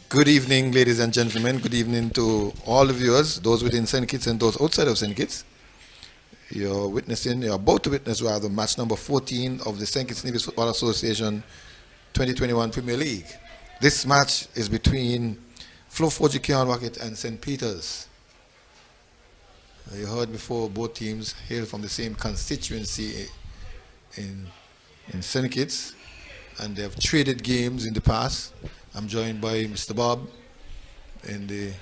Good evening, ladies and gentlemen. Good evening to all the viewers, those within St. Kitts and those outside of St. Kitts. You're about to witness rather, match number 14 of the St. Kitts Nevis Football Association 2021 Premier League. This match is between Flo Forgikian Rocket and St. Peter's. You heard before, both teams hail from the same constituency in St. Kitts, and they have traded games in the past. I'm joined by Mr. Bob in the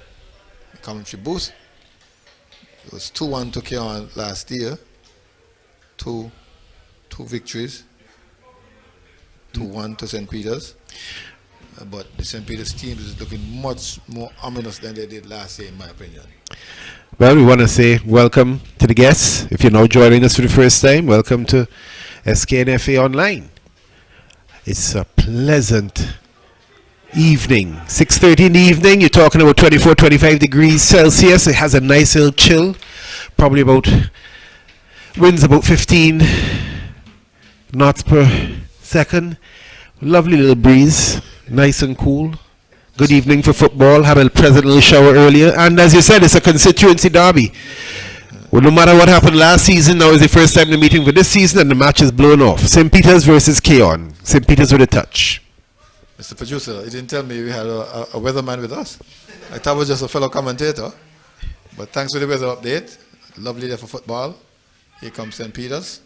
commentary booth. It was 2-1 to Keon last year. Two victories. 2-1 to St. Peter's. But the St. Peter's team is looking much more ominous than they did last year, in my opinion. Well, we want to say welcome to the guests. If you're now joining us for the first time, welcome to SKNFA Online. It's a pleasant evening, 6:30 in the evening. You're talking about 24, 25 degrees Celsius. It has a nice little chill, probably about winds about 15 knots per second. Lovely little breeze, nice and cool. Good evening for football. Had a pleasant little shower earlier, and as you said, it's a constituency derby. Well, no matter what happened last season, now is the first time they're meeting for this season, and the match is blown off. St. Peter's versus Keon. St. Peter's with a touch. Mr. Producer, you didn't tell me we had a weatherman with us. I thought it was just a fellow commentator. But thanks for the weather update. Lovely day for football. Here comes St. Peter's.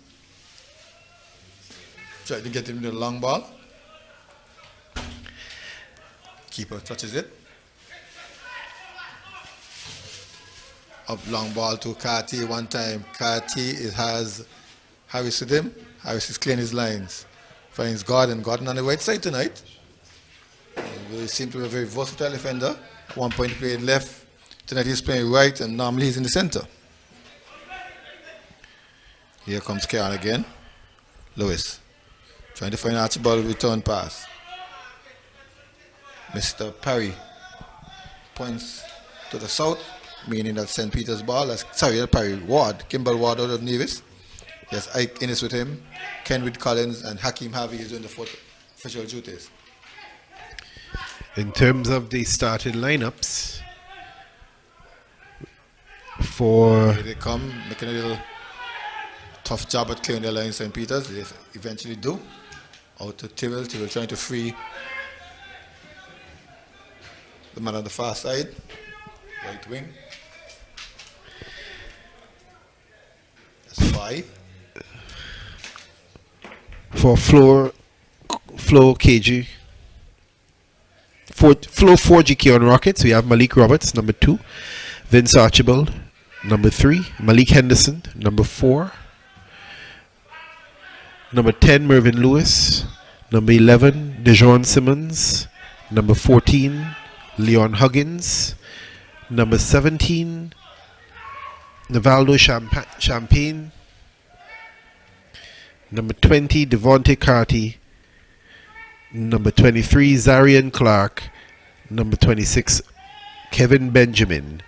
Try to get him the long ball. Keeper touches it. Up long ball to Carty one time. Carty, it has Harris with him. Harris is clearing his lines. Finds Gordon. Gordon on the right side tonight. He seems to be a very versatile defender. At one point he played left. Tonight he's playing right, and normally he's in the center. Here comes Keon again. Lewis trying to find Archibald return pass. Mr. Parry points to the south, meaning that St. Peter's ball. Parry Ward, Kimball Ward out of Nevis. Yes, Ike Innes with him. Kenwood Collins and Hakeem Harvey is doing the official duties. In terms of the starting lineups, for here they come, making a little tough job at clearing their line. St. Peter's, they eventually do. Out to Tyrrell. Tyrrell trying to free the man on the far side, right wing. That's 5. For Flo KG. Flo 4GK on Rockets, we have Malik Roberts, number 2. Vince Archibald, number 3. Malik Henderson, number 4. Number 10, Mervyn Lewis. Number 11, Dejon Simmons. Number 14, Leon Huggins. Number 17, Navaldo Champagne. Number 20, Devontae Carty. Number 23, Zarian Clark. Number 26, Kevin Benjamin.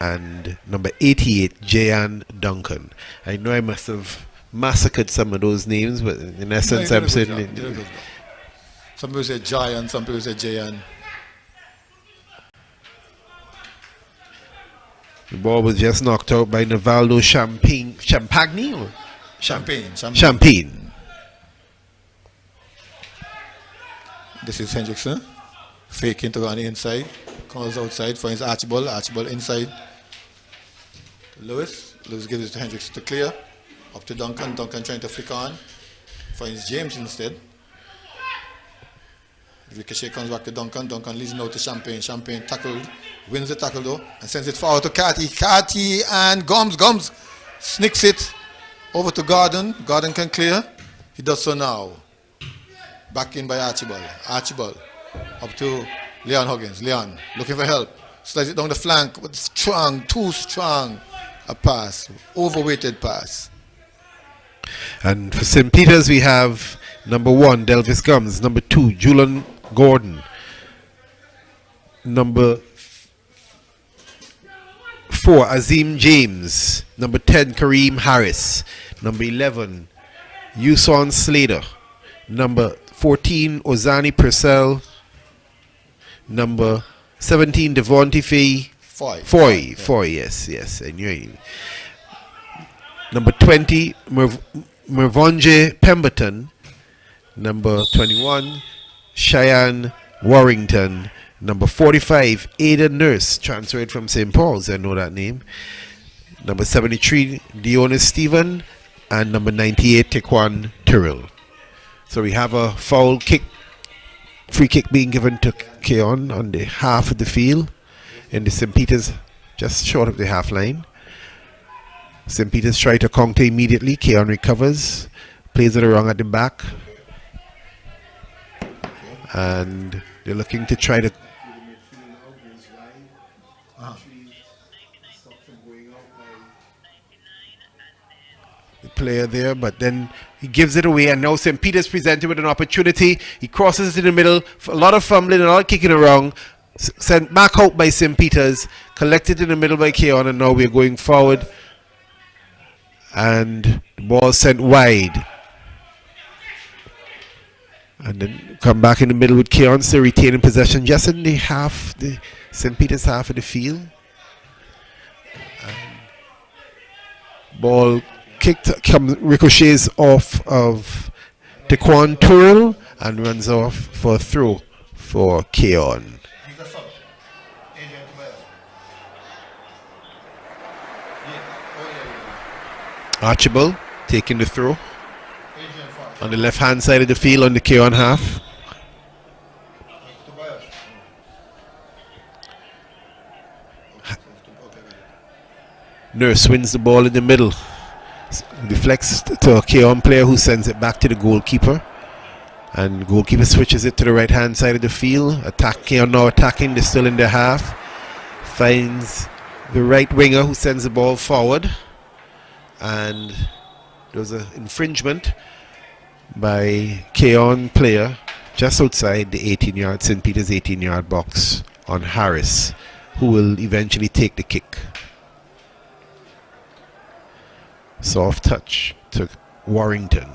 And number 88, Jayan Duncan. I know I must have massacred some of those names, but in essence, I'm saying some people say Jayan, some people say Jayan. The ball was just knocked out by Navaldo Champagne. This is Hendrickson. Faking to go on the inside. Comes outside, finds Archibald. Archibald inside. Lewis gives it to Hendrickson to clear. Up to Duncan. Duncan trying to flick on. Finds James instead. Ricochet comes back to Duncan. Duncan leads now to Champagne. Champagne tackled. Wins the tackle though. And sends it forward to Carty. Carty and Gums sneaks it over to Gordon. Gordon can clear. He does so now. Back in by Archibald. Archibald up to Leon Huggins. Leon looking for help. Slides it down the flank. But strong, too strong a pass. Overweighted pass. And for St. Peter's we have number 1, Delvis Gums. Number 2, Julian Gordon. Number 4, Azim James. Number 10, Kareem Harris. Number 11, Yuson Slater. Number 14, Ozani Purcell. number 17, Devontae Fee. Foy, yes. And you're number 20, Mervonje Pemberton. Number 21, Cheyenne Warrington. Number 45, Ada Nurse, transferred from St. Paul's, I know that name. Number 73, Diona Stephen. And number 98, Tequan Tyrrell. So we have a foul kick, free kick being given to Keon on the half of the field in the St. Peter's, just short of the half line. St. Peter's try to counter immediately. Keon recovers, plays it around at the back. And they're looking to try to the player there, but then he gives it away, and now St. Peter's presented with an opportunity. He crosses it in the middle, a lot of fumbling and a lot of kicking around, sent back out by St. Peter's, collected in the middle by Keon, and now we're going forward, and the ball sent wide. And then come back in the middle with Keon still retaining possession just in the St. Peter's half of the field. And ball kicked, ricochets off of Tequan Tyrrell and runs off for a throw for Keon. Archibald taking the throw on the left hand side of the field on the Keon half. Nurse wins the ball in the middle, deflects to a Keon player who sends it back to the goalkeeper, and goalkeeper switches it to the right hand side of the field. Keon now attacking, they're still in their half, finds the right winger who sends the ball forward, and there's an infringement by Keon player just outside the 18-yard St. Peter's 18-yard box on Harris, who will eventually take the kick. Soft touch to Warrington.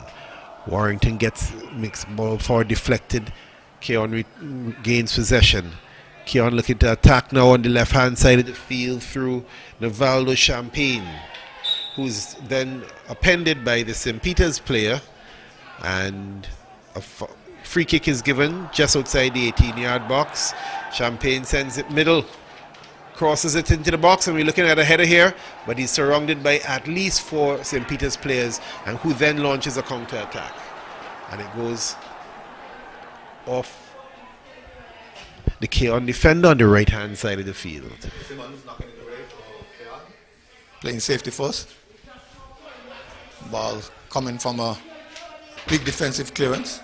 Warrington makes ball forward, deflected. Keon gains possession. Keon looking to attack now on the left hand side of the field through Navaldo Champagne, who's then appended by the St. Peter's player, and a free kick is given just outside the 18-yard box. Champagne sends it middle, crosses it into the box, and we're looking at a header here, but he's surrounded by at least 4 St. Peter's players, and who then launches a counter attack, and it goes off the Keon defender on the right hand side of the field. Playing safety first. Ball coming from a big defensive clearance.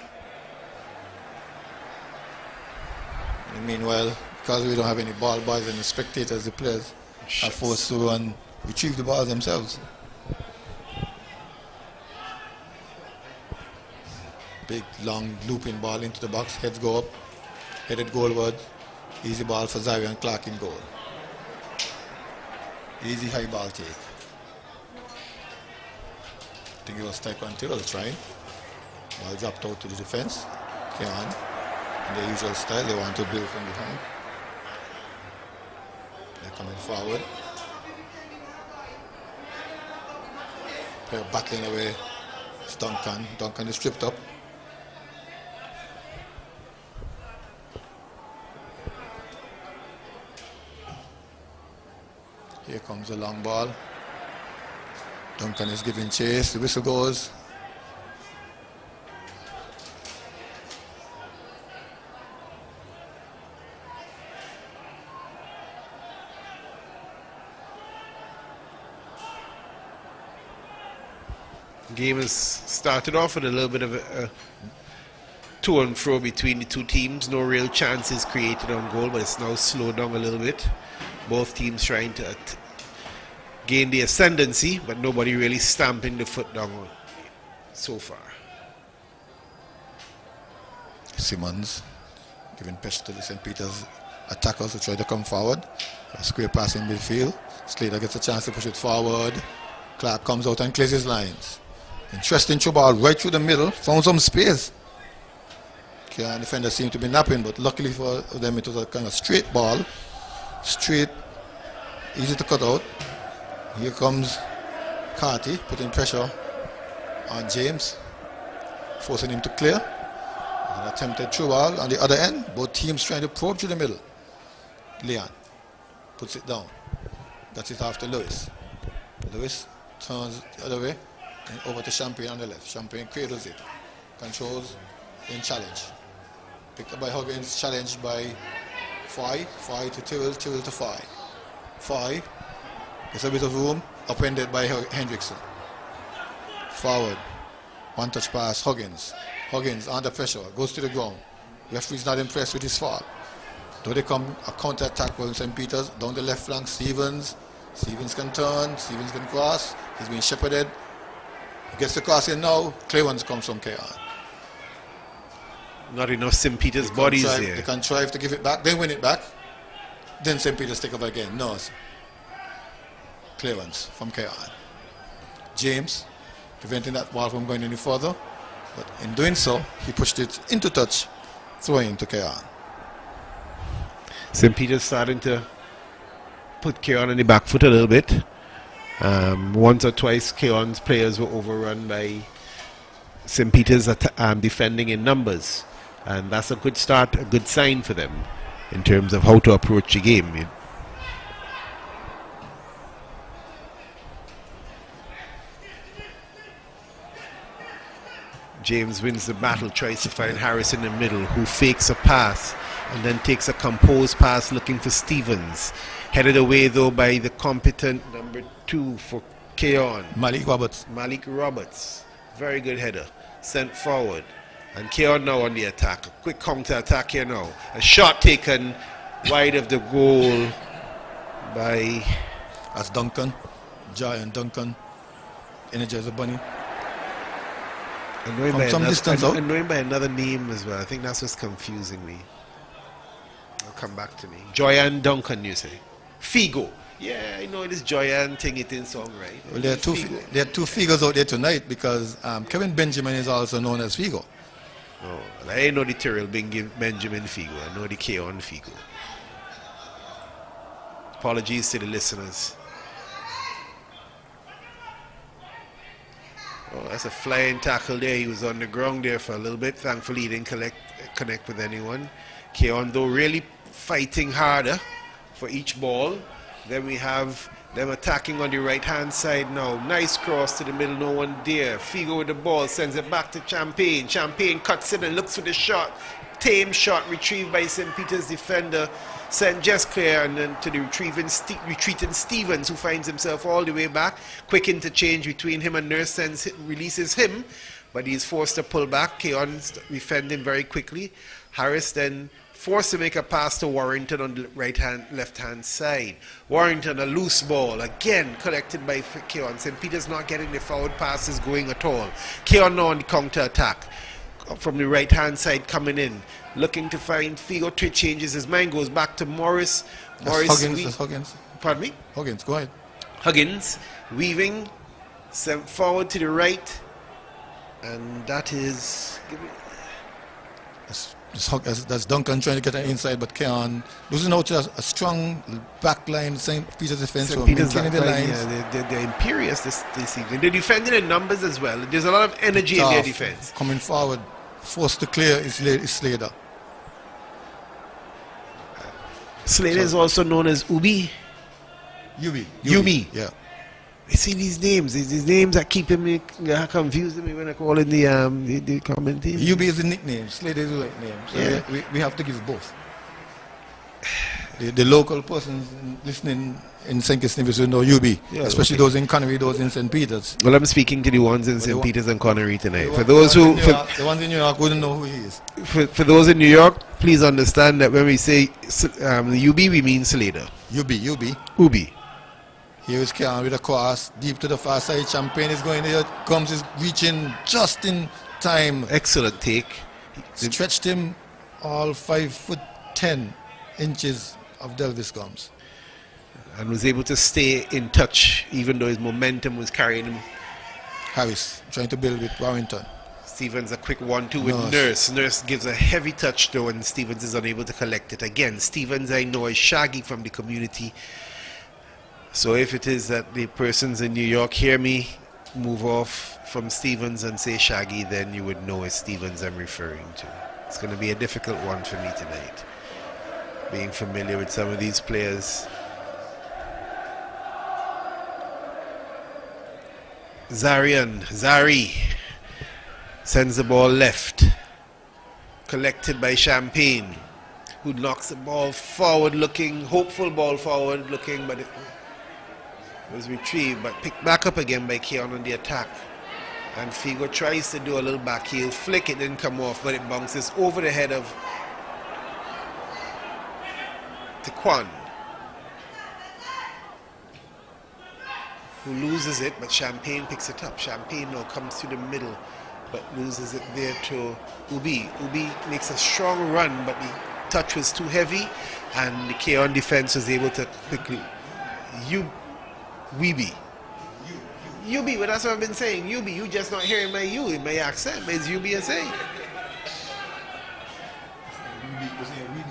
And meanwhile, because we don't have any ball boys and the spectators, the players are forced to run, retrieve the ball themselves. Big long looping ball into the box, heads go up, headed goalward. Easy ball for Zyrian Clark in goal. Easy high ball take. I think it was Taekwondo Tyrrell trying. Ball dropped out to the defense. Came on. In their usual style, they want to build from behind. They're coming forward. They're battling away. It's Duncan. Duncan is stripped up. Here comes the long ball. Duncan is giving chase. The whistle goes. Game has started off with a little bit of a to and fro between the two teams. No real chances created on goal, but it's now slowed down a little bit. Both teams trying to gain the ascendancy, but nobody really stamping the foot down so far. Simmons giving pitch to the St. Peter's attackers who try to come forward. A square pass in midfield. Slater gets a chance to push it forward. Clark comes out and clears his lines. Interesting throw ball right through the middle. Found some space. Keon defender seemed to be napping, but luckily for them, it was a kind of straight ball. Straight, easy to cut out. Here comes Carty, putting pressure on James, forcing him to clear. An attempted through ball on the other end. Both teams trying to probe through the middle. Leon puts it down. That's it after Lewis. Lewis turns the other way and over to Champagne on the left. Champagne cradles it, controls, then challenge. Picked up by Huggins, challenged by Foy. Foy to Tyrrell, Tyrrell to Foy. Foy gets a bit of room, upended by Hendrickson. Forward, one touch pass, Huggins. Huggins under pressure, goes to the ground. Referee's not impressed with his foul. Though they come a counter attack from St. Peter's, down the left flank, Stevens. Stevens can turn, Stevens can cross. He's being shepherded. He gets the cross in now. Clearance comes from Keon. Not enough St. Peter's bodies here. They can try to give it back, then win it back. Then St. Peter's take over again. No. Clearance from Keon. James preventing that ball from going any further. But in doing so, he pushed it into touch, throwing to Keon. St. Peter's starting to put Keon on the back foot a little bit. Once or twice, Keon's players were overrun by St. Peter's defending in numbers. And that's a good start, a good sign for them in terms of how to approach the game. James wins the battle, tries to find Harris in the middle, who fakes a pass and then takes a composed pass looking for Stevens. Headed away though by the competent number 2 for Keon. Malik Roberts. Very good header. Sent forward. And Keon now on the attack. A quick counter attack here now. A shot taken wide of the goal by... That's Duncan. Giant Duncan. Energizer Bunny. From some distance out. I'm knowing by another name as well. I think that's what's confusing me. It'll come back to me. Joyanne Duncan, you say? Figo. Yeah, I know this Joyanne thing it in song, right? Well, there are two figures out there tonight because Kevin Benjamin is also known as Figo. Oh, well, I know the Tyrrell Benjamin Figo. I know the Keon Figo. Apologies to the listeners. Oh, that's a flying tackle there. He was on the ground there for a little bit. Thankfully, he didn't connect with anyone. Keon, though, really fighting harder for each ball. Then we have them attacking on the right-hand side now. Nice cross to the middle, no one there. Figo with the ball, sends it back to Champagne. Champagne cuts in and looks for the shot. Tame shot retrieved by St. Peter's defender. Sent just clear and then to the retreating Stevens, who finds himself all the way back. Quick interchange between him and Nurse releases him, but he's forced to pull back. Keon defending very quickly. Harris then forced to make a pass to Warrington on the left-hand side. Warrington, a loose ball, again collected by Keon. St. Peter's not getting the forward passes going at all. Keon now on the counter-attack from the right-hand side coming in. Looking to find Figo. Changes his mind, goes back to Morris. Huggins. Pardon me? Huggins, go ahead. Huggins, weaving, sent forward to the right. And that is... That's Duncan trying to get an inside, but Keon losing out to a strong back line. St. Peter's defense. St. Peter's maintaining the lines. Yeah, they're imperious this evening. They're defending in numbers as well. There's a lot of energy in their defense. Coming forward, forced to clear is Slater. Slater is also known as Ubi. Yumi. Yeah. I see these names. These names are keeping me confusing me when I call in the commenting. Ubi is the nickname. Slater is the right name. So yeah. we have to give both. The local persons listening in St. Kitts Nevis will know Ubi, especially those in Connery, those in St. Peter's. Well, I'm speaking to the ones in St. Peter's and Connery tonight. The ones in New York wouldn't know who he is. For those in New York, please understand that when we say Ubi, we mean Slater. Ubi. Here is Keon with a cross deep to the far side. Champagne is going there. Comes is reaching just in time. Excellent take. Stretched him all 5'10" of Delvis Gomes. And was able to stay in touch even though his momentum was carrying him. Harris trying to build with Warrington. Stevens a quick 1-2 with Nurse. Nurse. Nurse gives a heavy touch though, and Stevens is unable to collect it again. Stevens, I know, is shaggy from the community. So if it is that the persons in New York hear me move off from Stevens and say Shaggy, then you would know it's Stevens I'm referring to. It's going to be a difficult one for me tonight, being familiar with some of these players. Zari sends the ball left, collected by Champagne, who knocks the ball forward looking, hopeful ball forward looking, but it was retrieved, but picked back up again by Keon on the attack. And Figo tries to do a little back heel flick, it didn't come off, but it bounces over the head of Tequan, who loses it, but Champagne picks it up. Champagne now comes to the middle, but loses it there to Ubi. Ubi makes a strong run, but the touch was too heavy, and the Keon defense was able to quickly. Weeby. Ubi, but that's what I've been saying. Ubi, you just not hearing my U in my accent, but it's Ubi I say.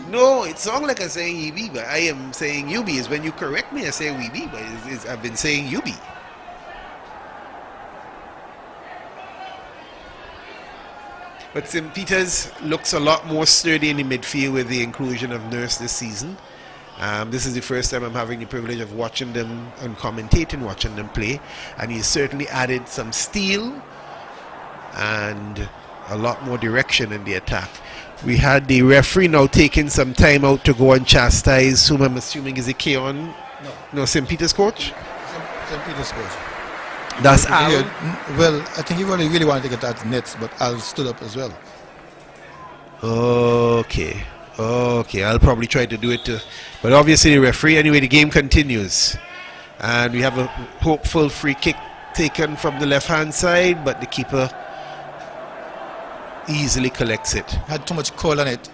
No, it sounds like I'm saying Ubi, but I am saying Ubi. Is when you correct me, I say Weeby, but I've been saying Ubi. But St. Peter's looks a lot more sturdy in the midfield with the inclusion of Nurse this season. This is the first time I'm having the privilege of watching them and commentating, watching them play. And he's certainly added some steel and a lot more direction in the attack. We had the referee now taking some time out to go and chastise whom I'm assuming is a Keon. No, St. Peter's coach? St. Peter's coach. That's Al. Well, I think he really wanted to get at nets, but Al stood up as well. Okay, I'll probably try to do it too. But obviously the referee, anyway, the game continues. And we have a hopeful free kick taken from the left-hand side, but the keeper easily collects it. Had too much call on it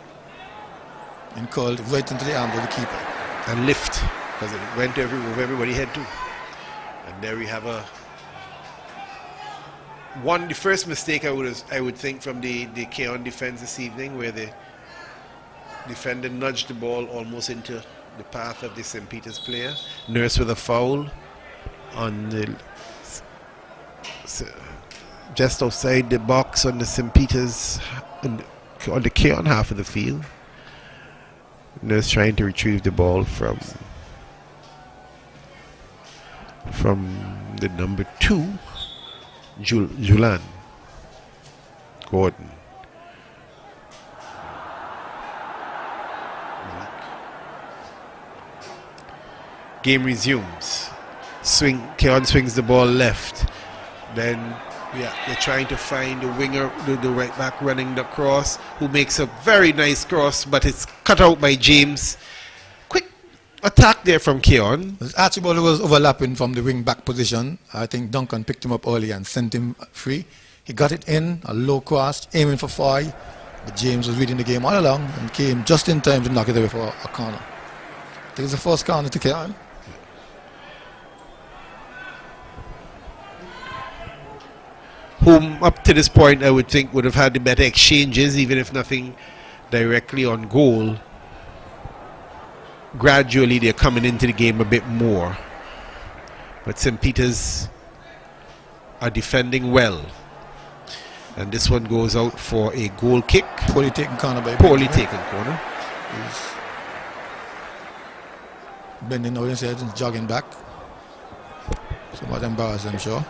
and called right into the arm of the keeper. And lift, because it went where everybody had to. And there we have the first mistake I would think from the Keon defense this evening, where the defender nudged the ball almost into the path of the St. Peter's player. Nurse with a foul on the just outside the box on the St. Peter's on the Keon half of the field. Nurse trying to retrieve the ball from the number 2, Julan Gordon. Game resumes. Keon swings the ball left. Then they're trying to find the winger, the right back running the cross, who makes a very nice cross, but it's cut out by James. Quick attack there from Keon. Archibald was overlapping from the wing back position. I think Duncan picked him up early and sent him free. He got it in, a low cross, aiming for 5. But James was reading the game all along and came just in time to knock it away for a corner. I think it's the first corner to Keon. Whom up to this point I would think would have had the better exchanges, even if nothing directly on goal. Gradually they're coming into the game a bit more. But St. Peter's are defending well. And this one goes out for a goal kick. Poorly taken corner by Poorly taken corner. He's bending over his head and jogging back. Somewhat embarrassed, I'm sure.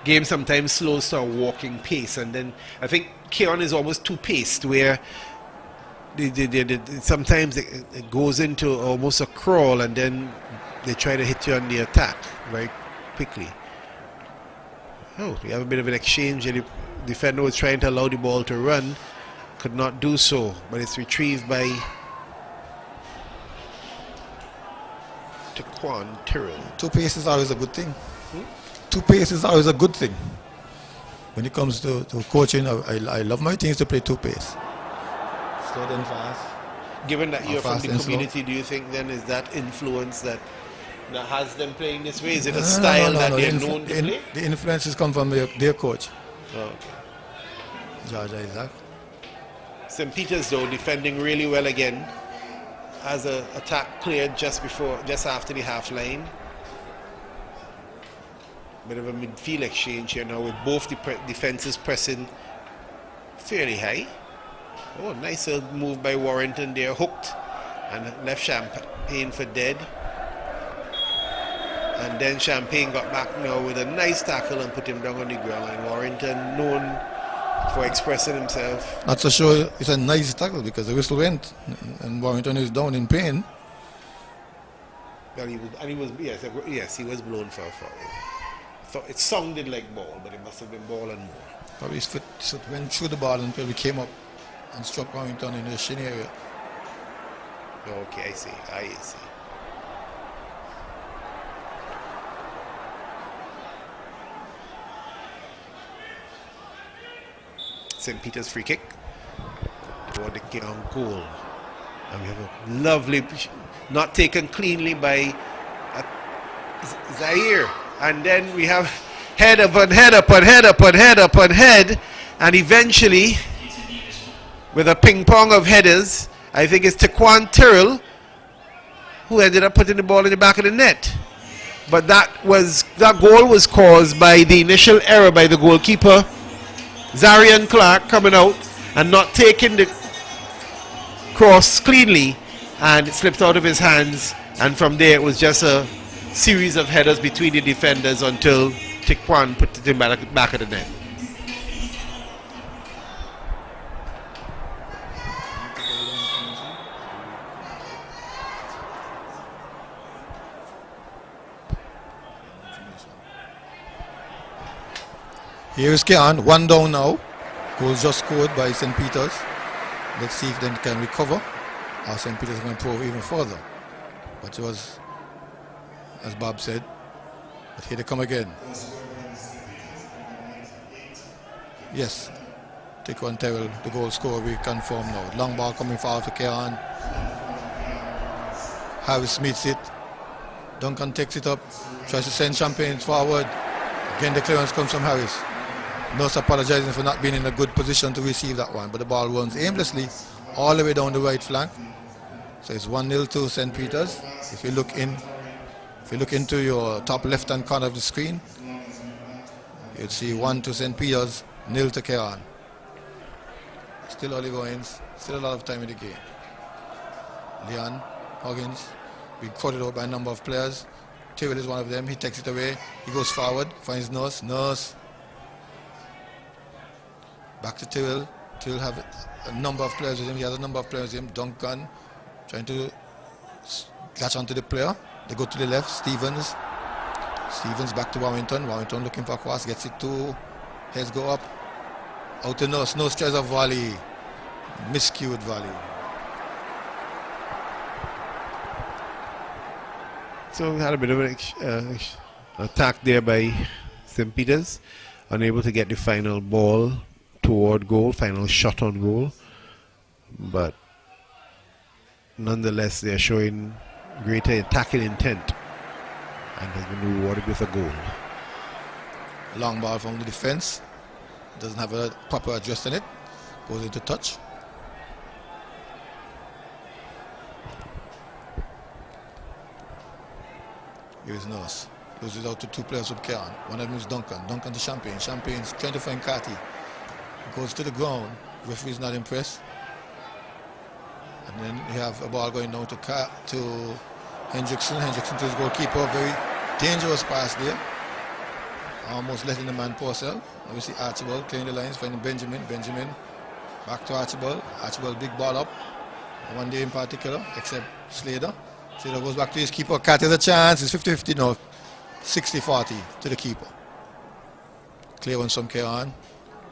Game sometimes slows to a walking pace, and then I think Keon is almost too paced, where sometimes it goes into almost a crawl, and then they try to hit you on the attack very quickly. Oh, we have a bit of an exchange, and the defender was trying to allow the ball to run, could not do so, but it's retrieved by Tequan Tyrrell. 2 pace is always a good thing. 2 pace is always a good thing. When it comes to coaching, I love my teams to play 2 pace. Slow and fast. Given that you're from fast the and community, do you think then is that influence that that has them playing this way? Is it a style that they're known to play? The influences come from their coach. Oh, okay. George Isaac. St. Peter's though defending really well again. Has an attack cleared just after the half line. Bit of a midfield exchange here now with both the defenses pressing fairly high. Oh, nice move by Warrington there, hooked and left Champagne for dead. And then Champagne got back now with a nice tackle and put him down on the ground. And Warrington, known for expressing himself. Not so sure it's a nice tackle because the whistle went and Warrington is down in pain. Well, yes, he was blown for a foul. It sounded like ball, but it must have been ball and more. Probably his foot went through the ball and probably came up and struck Warrington in the shin area. Okay, I see. St. Peter's free kick toward the Keon goal. And we have a lovely, not taken cleanly by Zaire. And then we have head upon head upon head upon head upon head. And eventually, with a ping pong of headers, I think it's Taquan Tyrrell who ended up putting the ball in the back of the net. But that goal was caused by the initial error by the goalkeeper, Zarian Clark, coming out and not taking the cross cleanly, and it slipped out of his hands, and from there it was just a series of headers between the defenders until Taquan put it in back of the net. Here is Kean, one down now. Goal just scored by St. Peter's. Let's see if they can recover. Or St. Peter's can improve even further. But it was, as Bob said, but here they come again. Yes, Taquan Tyrrell, the goal scorer, we confirm now. Long ball coming forward for Kean. Harris meets it. Duncan takes it up, tries to send Champagne forward. Again, the clearance comes from Harris. Nurse apologizing for not being in a good position to receive that one, but the ball runs aimlessly all the way down the right flank. So it's 1-0 to St. Peter's. If you look into your top left-hand corner of the screen, you'll see 1 to St. Peter's, 0 to Kean. Still early goings, still a lot of time in the game. Leon Huggins being crowded out by a number of players. Tyrrell is one of them. He takes it away. He goes forward, finds Nurse. Nurse. Back to Tyrrell. Tyrrell have a number of players with him. He has a number of players with him. Duncan trying to catch onto the player. They go to the left. Stevens. Stevens back to Warrington. Warrington looking for a cross. Gets it to. Heads go up. Out to Nurse. Nurse tries a volley. Miscued volley. So we had a bit of an attack there by St. Peter's. Unable to get the final ball toward goal, final shot on goal. But nonetheless, they're showing greater attacking intent and has been rewarded with a goal. Long ball from the defense. Doesn't have a proper address in it. Goes into touch. Here is Nurse. Loses out to two players with Kean. One of them is Duncan. Duncan to Champagne. Champagne's trying to find Carty. Goes to the ground. Referee's not impressed. And then you have a ball going down to Hendrickson. Hendrickson to his goalkeeper. Very dangerous pass there. Almost letting the man pass out. Obviously Archibald clearing the lines, finding Benjamin. Benjamin back to Archibald. Archibald big ball up. One day in particular, except Slater. Slater goes back to his keeper. Cat has a chance. It's 50-50 now. 60-40 to the keeper. Clear ones from Kean.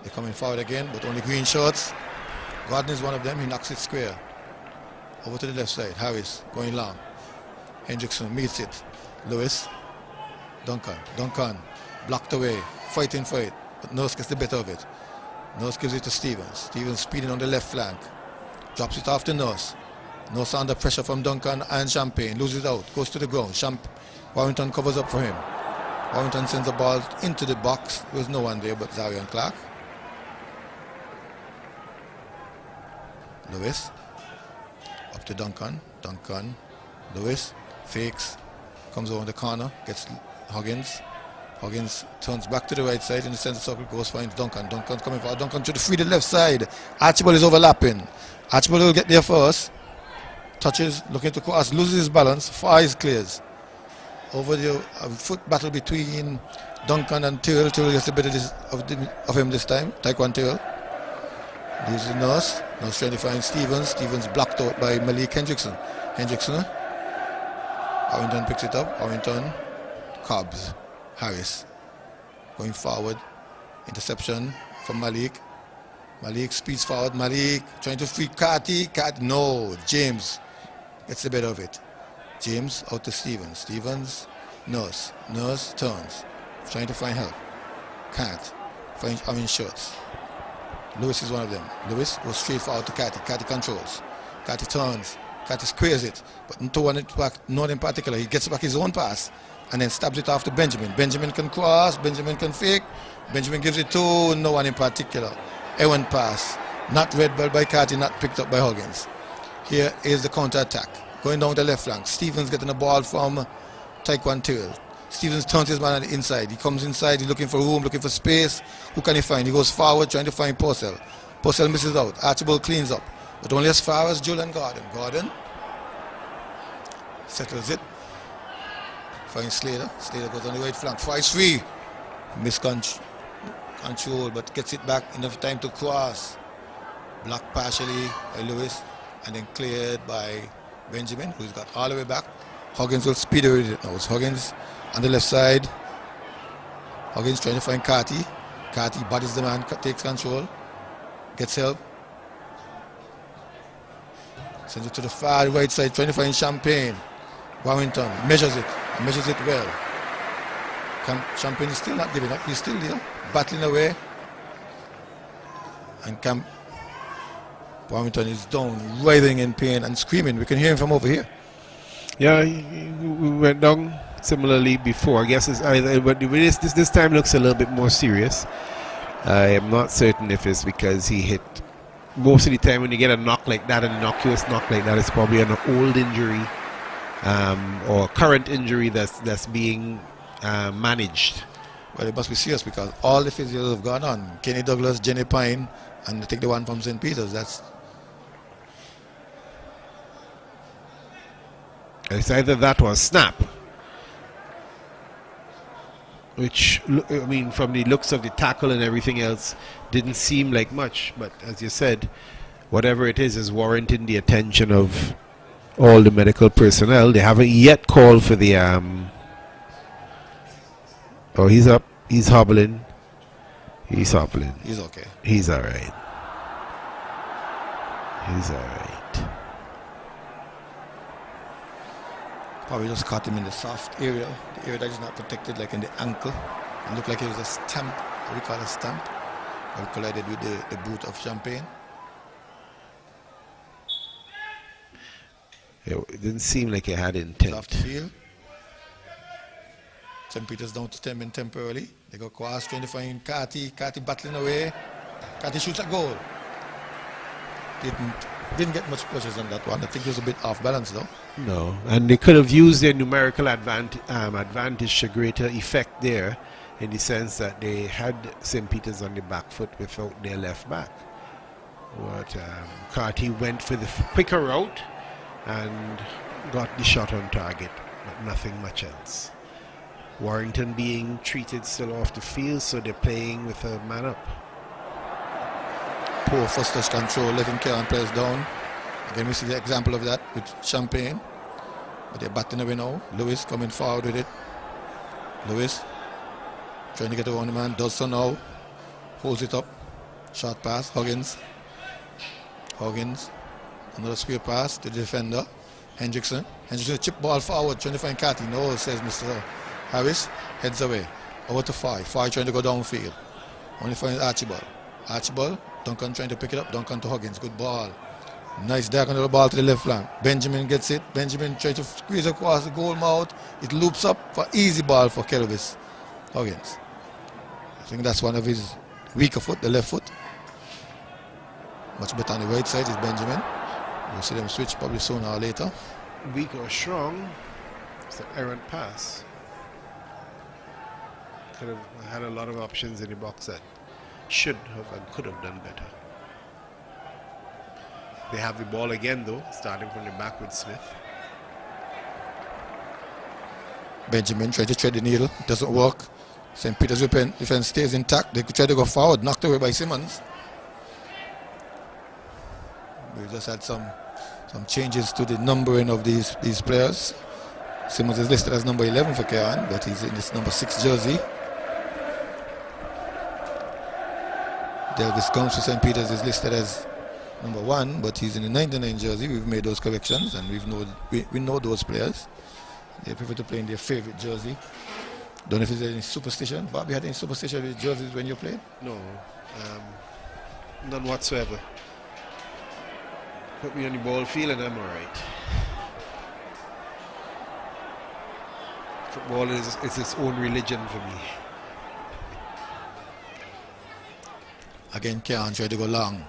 They're coming forward again, but only green shorts. Gordon is one of them. He knocks it square. Over to the left side. Harris going long. Hendrickson meets it. Lewis. Duncan. Duncan blocked away. Fighting for it. But Nurse gets the better of it. Nurse gives it to Stevens. Stevens speeding on the left flank. Drops it off to Nurse. Nurse under pressure from Duncan and Champagne. Loses it out. Goes to the ground. Warrington covers up for him. Warrington sends the ball into the box. There was no one there but Zarian Clark. Lewis. Up to Duncan. Duncan. Lewis. Fakes. Comes over the corner. Gets Huggins. Huggins turns back to the right side in the center circle. Goes finds Duncan. Duncan's coming for Duncan to free the left side. Archibald is overlapping. Archibald will get there first. Touches. Looking to cross. Loses his balance. Far is clears. Over the foot battle between Duncan and Tyrrell. Tyrrell gets a bit of him this time. Taekwondo Tyrrell. Leaves the Nurse. Nurse trying to find Stevens. Stevens blocked out by Malik Hendrickson. Hendrickson. Warrington picks it up. Warrington. Cobbs. Harris. Going forward. Interception from Malik. Malik speeds forward. Malik trying to free Carty. No. James gets the better of it. James out to Stevens. Stevens. Nurse. Nurse turns. Trying to find help. Can't. Find orange shirts. Lewis is one of them. Lewis goes straight forward to Carty. Carty controls. Carty turns. Carty squares it. But not in particular. He gets back his own pass and then stabs it off to Benjamin. Benjamin can cross. Benjamin can fake. Benjamin gives it to no one in particular. Errant pass. Not read well by Carty. Not picked up by Huggins. Here is the counter attack. Going down the left flank. Stevens getting the ball from Taekwondo Tyrrell. Stevens turns his man on the inside. He comes inside. He's looking for room, looking for space. Who can he find? He goes forward trying to find Purcell. Purcell misses out. Archibald cleans up. But only as far as Julian Gordon. Gordon settles it. Finds Slater. Slater goes on the right flank. Fires free. Control, but gets it back. Enough time to cross. Blocked partially by Lewis. And then cleared by Benjamin, who's got all the way back. Huggins will speed with it now. It's Huggins on the left side. Huggins trying to find Carty. Carty bodies the man, takes control. Gets help. Sends it to the far right side, trying to find Champagne. Warrington measures it well. Champagne is still not giving up. He's still there, battling away. And Warrington is down, writhing in pain and screaming. We can hear him from over here. Yeah, we went down similarly before. I guess this time looks a little bit more serious. I am not certain if it's because he hit. Most of the time when you get a knock like that, an innocuous knock like that, it's probably an old injury or current injury that's being managed. Well, it must be serious because all the physios have gone on. Kenny Douglas, Jenny Pine, and I think the one from St. Peter's. It's either that or a snap. Which, I mean, from the looks of the tackle and everything else, didn't seem like much. But as you said, whatever it is warranting the attention of all the medical personnel. They haven't yet called for the... Oh, he's up. He's hobbling. He's hobbling. He's okay. He's all right. He's all right. Probably just caught him in the soft area, the area that is not protected, like in the ankle. It looked like it was a stamp, what we call a stamp. It collided with the boot of Champagne. It didn't seem like it had intent. Soft field. St. Peter's down to 10 men temporarily. They go cross, trying to find Carty. Carty battling away. Carty shoots a goal. Didn't get much pushes on that one. I think it was a bit off balance though. No, and they could have used their numerical advantage to greater effect there, in the sense that they had St. Peter's on the back foot without their left back. But Carty went for the quicker route and got the shot on target, but nothing much else. Warrington being treated still off the field, so they're playing with a man up. Poor first touch control, letting Kieran players down. Again, we see the example of that with Champagne. But they're batting away now. Lewis coming forward with it. Lewis trying to get around the man. Does so now. Holds it up. Short pass. Huggins. Huggins. Another square pass to the defender. Hendrickson. Hendrickson chip ball forward, trying to find Carty. No, says Mr. Harris. Heads away. Over to Foy. Foy trying to go downfield. Only finds Archibald. Archibald. Duncan trying to pick it up. Duncan to Huggins. Good ball. Nice diagonal ball to the left flank. Benjamin gets it. Benjamin tries to squeeze across the goal mouth. It loops up for easy ball for Kelvis Huggins. I think that's one of his weaker foot, the left foot. Much better on the right side is Benjamin. We'll see them switch probably sooner or later. Weak or strong? It's an errant pass. Could have had a lot of options in the box that should have and could have done better. They have the ball again though, starting from the back with Smith. Benjamin tries to thread the needle. It doesn't work. St. Peter's defense stays intact. They could try to go forward, knocked away by Simmons. We just had some changes to the numbering of these players. Simmons is listed as number 11 for Kean, but he's in this number 6 jersey. Delvis Combs for St. Peter's is listed as number 1, but he's in the 99 jersey. We've made those corrections, and we know those players. They prefer to play in their favorite jersey. Don't know if there's any superstition. Bob, you had any superstition with jerseys when you played? No, none whatsoever. Put me on the ball field and I'm alright. Football is its own religion for me. Again, Kean tried to go long.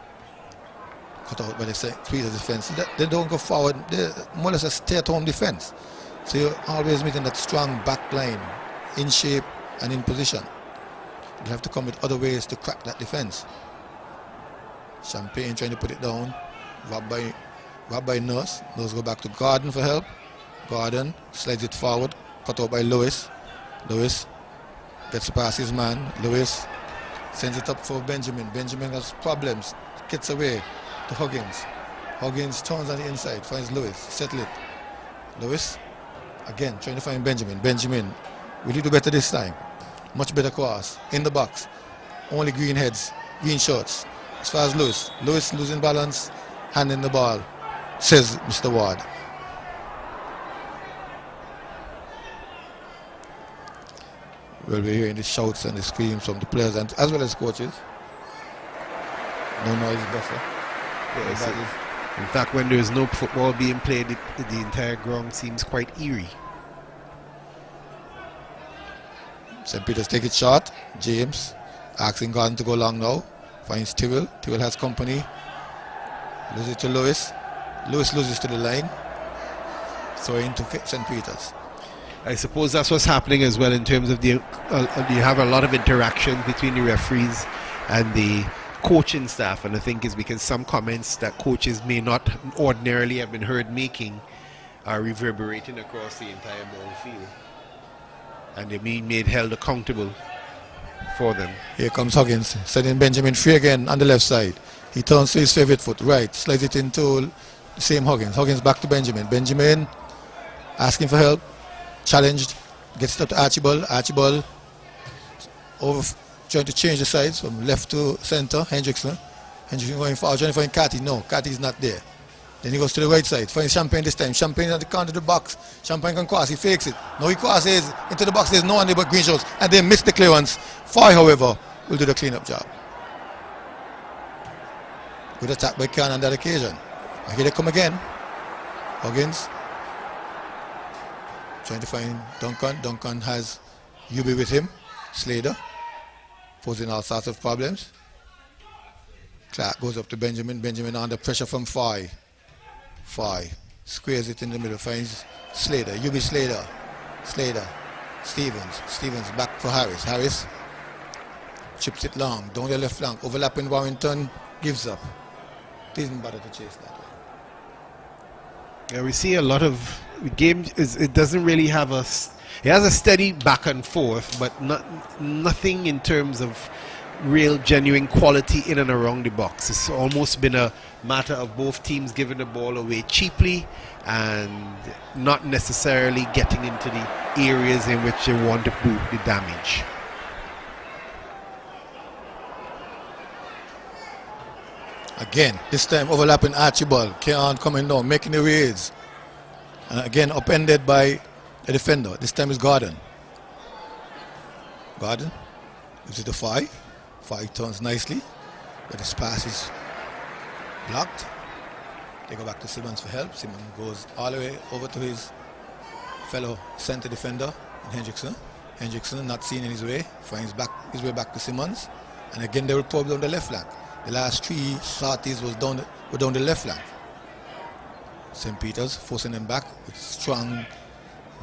Cut out by the St. Peter's defense. They don't go forward. They more or less a stay-at-home defense. So you're always meeting that strong back line, in shape and in position. You have to come with other ways to crack that defense. Champagne trying to put it down. Robbed by Nurse. Nurse go back to Gordon for help. Gordon slides it forward. Cut out by Lewis. Lewis gets past his man. Lewis sends it up for Benjamin. Benjamin has problems. Gets away to Huggins. Huggins turns on the inside. Finds Lewis. Settle it. Lewis again trying to find Benjamin. Benjamin, will you do better this time? Much better cross. In the box. Only green heads. Green shorts. As far as Lewis. Lewis losing balance. Handing the ball. Says Mr. Ward. Well, we're hearing the shouts and the screams from the players and as well as coaches. No noise is better. Yeah, in fact, when there's no football being played, the entire ground seems quite eerie. St. Peter's take it short. James asking Gordon to go long now. Finds Tyrrell. Tyrrell has company. Loses it to Lewis. Lewis loses to the line. So into St. Peter's. I suppose that's what's happening as well in terms of you have a lot of interaction between the referees and the coaching staff, and I think it's because some comments that coaches may not ordinarily have been heard making are reverberating across the entire ball field, and they're being held accountable for them. Here comes Huggins, sending Benjamin free again on the left side. He turns to his favorite foot, right, slides it into the same Huggins. Huggins back to Benjamin. Benjamin asking for help. Challenged, gets it up to Archibald. Archibald over, trying to change the sides from left to center. Hendrickson going forward, trying to find Cathy. No, Cathy's not there. Then he goes to the right side, finds Champagne this time. Champagne at the corner of the box. Champagne can cross, he fakes it. Now he crosses into the box, there's no one there but green shorts, and they miss the clearance. Foy, however, will do the cleanup job. Good attack by Khan on that occasion. And here they come again. Huggins trying to find Duncan. Duncan has Yubi with him. Slater posing all sorts of problems. Clark goes up to Benjamin. Benjamin under pressure from Foy. Foy squares it in the middle. Finds Slater. Yubi Slater. Slater. Stevens. Stevens back for Harris. Harris chips it long. Down the left flank. Overlapping Warrington. Gives up. Didn't bother to chase that way. Yeah, we see a lot of the game. It doesn't really have it has a steady back and forth, but nothing in terms of real genuine quality in and around the box. It's almost been a matter of both teams giving the ball away cheaply and not necessarily getting into the areas in which they want to do the damage. Again, this time overlapping Archibald. Keon coming down, making the raids. Again, upended by a defender. This time is Gordon. Gordon gives it to Foy. Foy turns nicely, but his pass is blocked. They go back to Simmons for help. Simmons goes all the way over to his fellow center defender, Hendrickson. Hendrickson, not seeing his way, finds his way back to Simmons. And again, they will probe down the left flank. The last 3 sorties were down the left flank. St. Peter's forcing them back with strong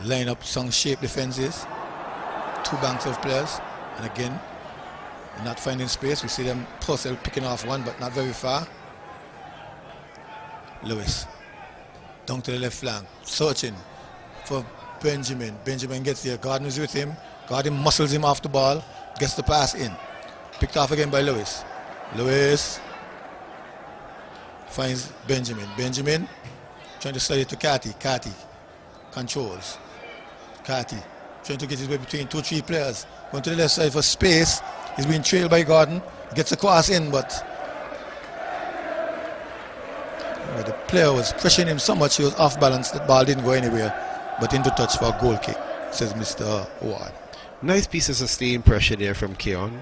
line-up, strong shape defenses. 2 banks of players. And again, not finding space. We see them Purcell picking off one, but not very far. Lewis down to the left flank, searching for Benjamin. Benjamin gets there. Gordon is with him. Gordon muscles him off the ball, gets the pass in. Picked off again by Lewis. Lewis finds Benjamin. Benjamin trying to slide it to Carty. Carty controls. Carty trying to get his way between 2-3 players. Going to the left side for space. He's being trailed by Gordon. Gets a cross in, but the player was pressuring him so much he was off balance. The ball didn't go anywhere, but into touch for a goal kick, says Mr. Ward. Nice piece of sustained pressure there from Keon.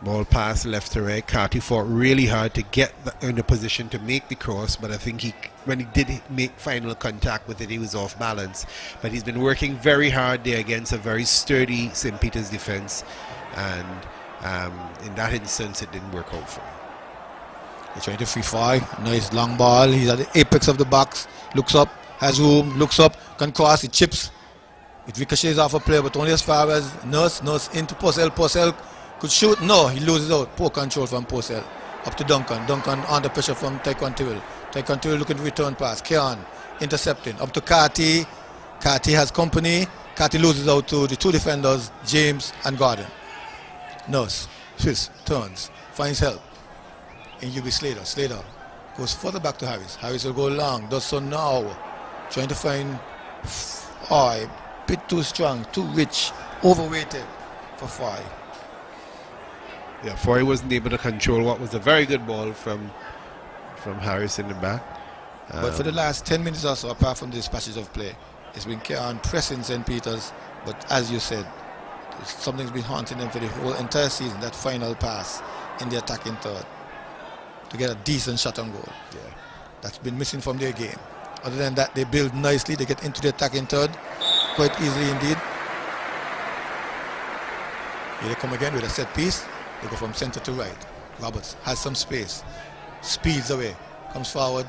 Ball pass left to right. Carty fought really hard to get in the position to make the cross, but I think when he did make final contact with it, he was off balance. But he's been working very hard there against a very sturdy St. Peter's defense, and in that instance, it didn't work out for him. He's trying to free fly. Nice long ball. He's at the apex of the box. Looks up, has room, looks up, can cross, he chips. It ricochets off a player, but only as far as Nurse into Purcell. Purcell could shoot. No, he loses out. Poor control from Purcell. Up to Duncan. Duncan under pressure from Taekwondo Tyrrell. Taekwondo Tyrrell looking to return pass. Keon intercepting. Up to Carty. Carty has company. Carty loses out to the 2 defenders, James and Gordon. Nurse, Swiss, turns, finds help. And you be Slater. Slater goes further back to Harris. Harris will go long. Does so now. Trying to find a bit too strong, too rich, overweighted for Foy. Yeah, Foy wasn't able to control what was a very good ball from Harris in the back. But for the last 10 minutes or so, apart from these patches of play, it's been Keon pressing St. Peter's. But as you said, something's been haunting them for the whole entire season. That final pass in the attacking third to get a decent shot on goal. Yeah. That's been missing from their game. Other than that, they build nicely. They get into the attacking third quite easily indeed. Here they come again with a set piece. They go from center to right. Roberts has some space. Speeds away. Comes forward.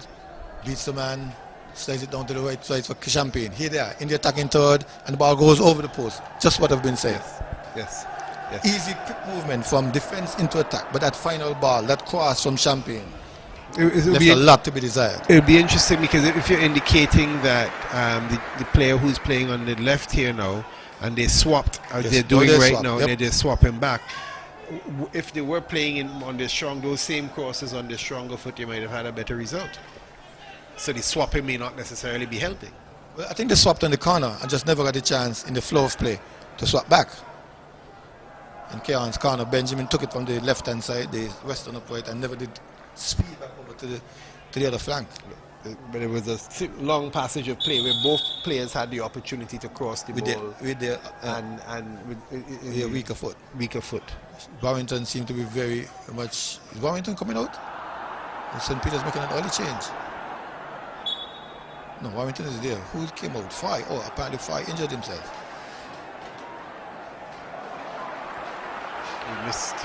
Beats the man. Slides it down to the right side for Champagne. Here they are in the attacking third. And the ball goes over the post. Just what I've been saying. Yes. Yes. Easy, quick movement from defense into attack. But that final ball, that cross from Champagne, It left a lot to be desired. It would be interesting because if you're indicating that the player who's playing on the left here now, and they swapped, as they're doing right now, yep. they're just swapping back. If they were playing on the strong, those same crosses on the stronger foot, you might have had a better result. So the swapping may not necessarily be helping. Well, I think they swapped on the corner and just never got a chance in the flow of play to swap back. And Keon's corner, Benjamin took it from the left-hand side, the western upright, and never did speed back over to the other flank. But it was a long passage of play where both players had the opportunity to cross the ball with their with a weaker foot. Weaker foot. Warrington seemed to be very much. Is Warrington coming out? Or St. Peter's making an early change? No, Warrington is there. Who came out? Foy. Oh, apparently Foy injured himself. We missed.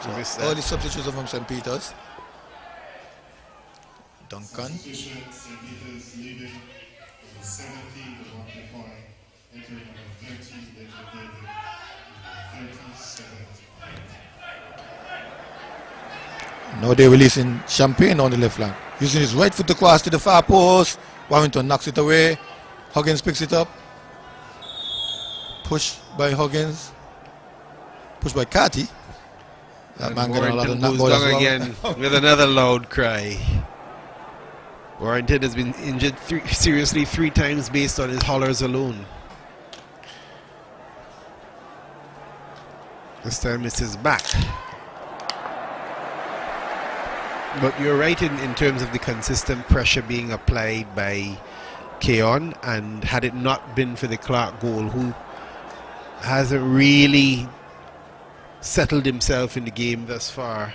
So early substitution from St. Peter's. Duncan. Substitution, St. Peter's leaving the 17th of October, entering number 30, David, 37th. Now they're releasing Champagne on the left flank. Using his right foot to cross to the far post. Warrington knocks it away. Huggins picks it up. Push by Huggins. Push by Carty. That man getting a lot of knockball as well. Again with another loud cry. Warrington has been injured seriously 3 times based on his hollers alone. This time it's his back. But you're right in terms of the consistent pressure being applied by Keon, and had it not been for the Clark goal, who hasn't really settled himself in the game thus far,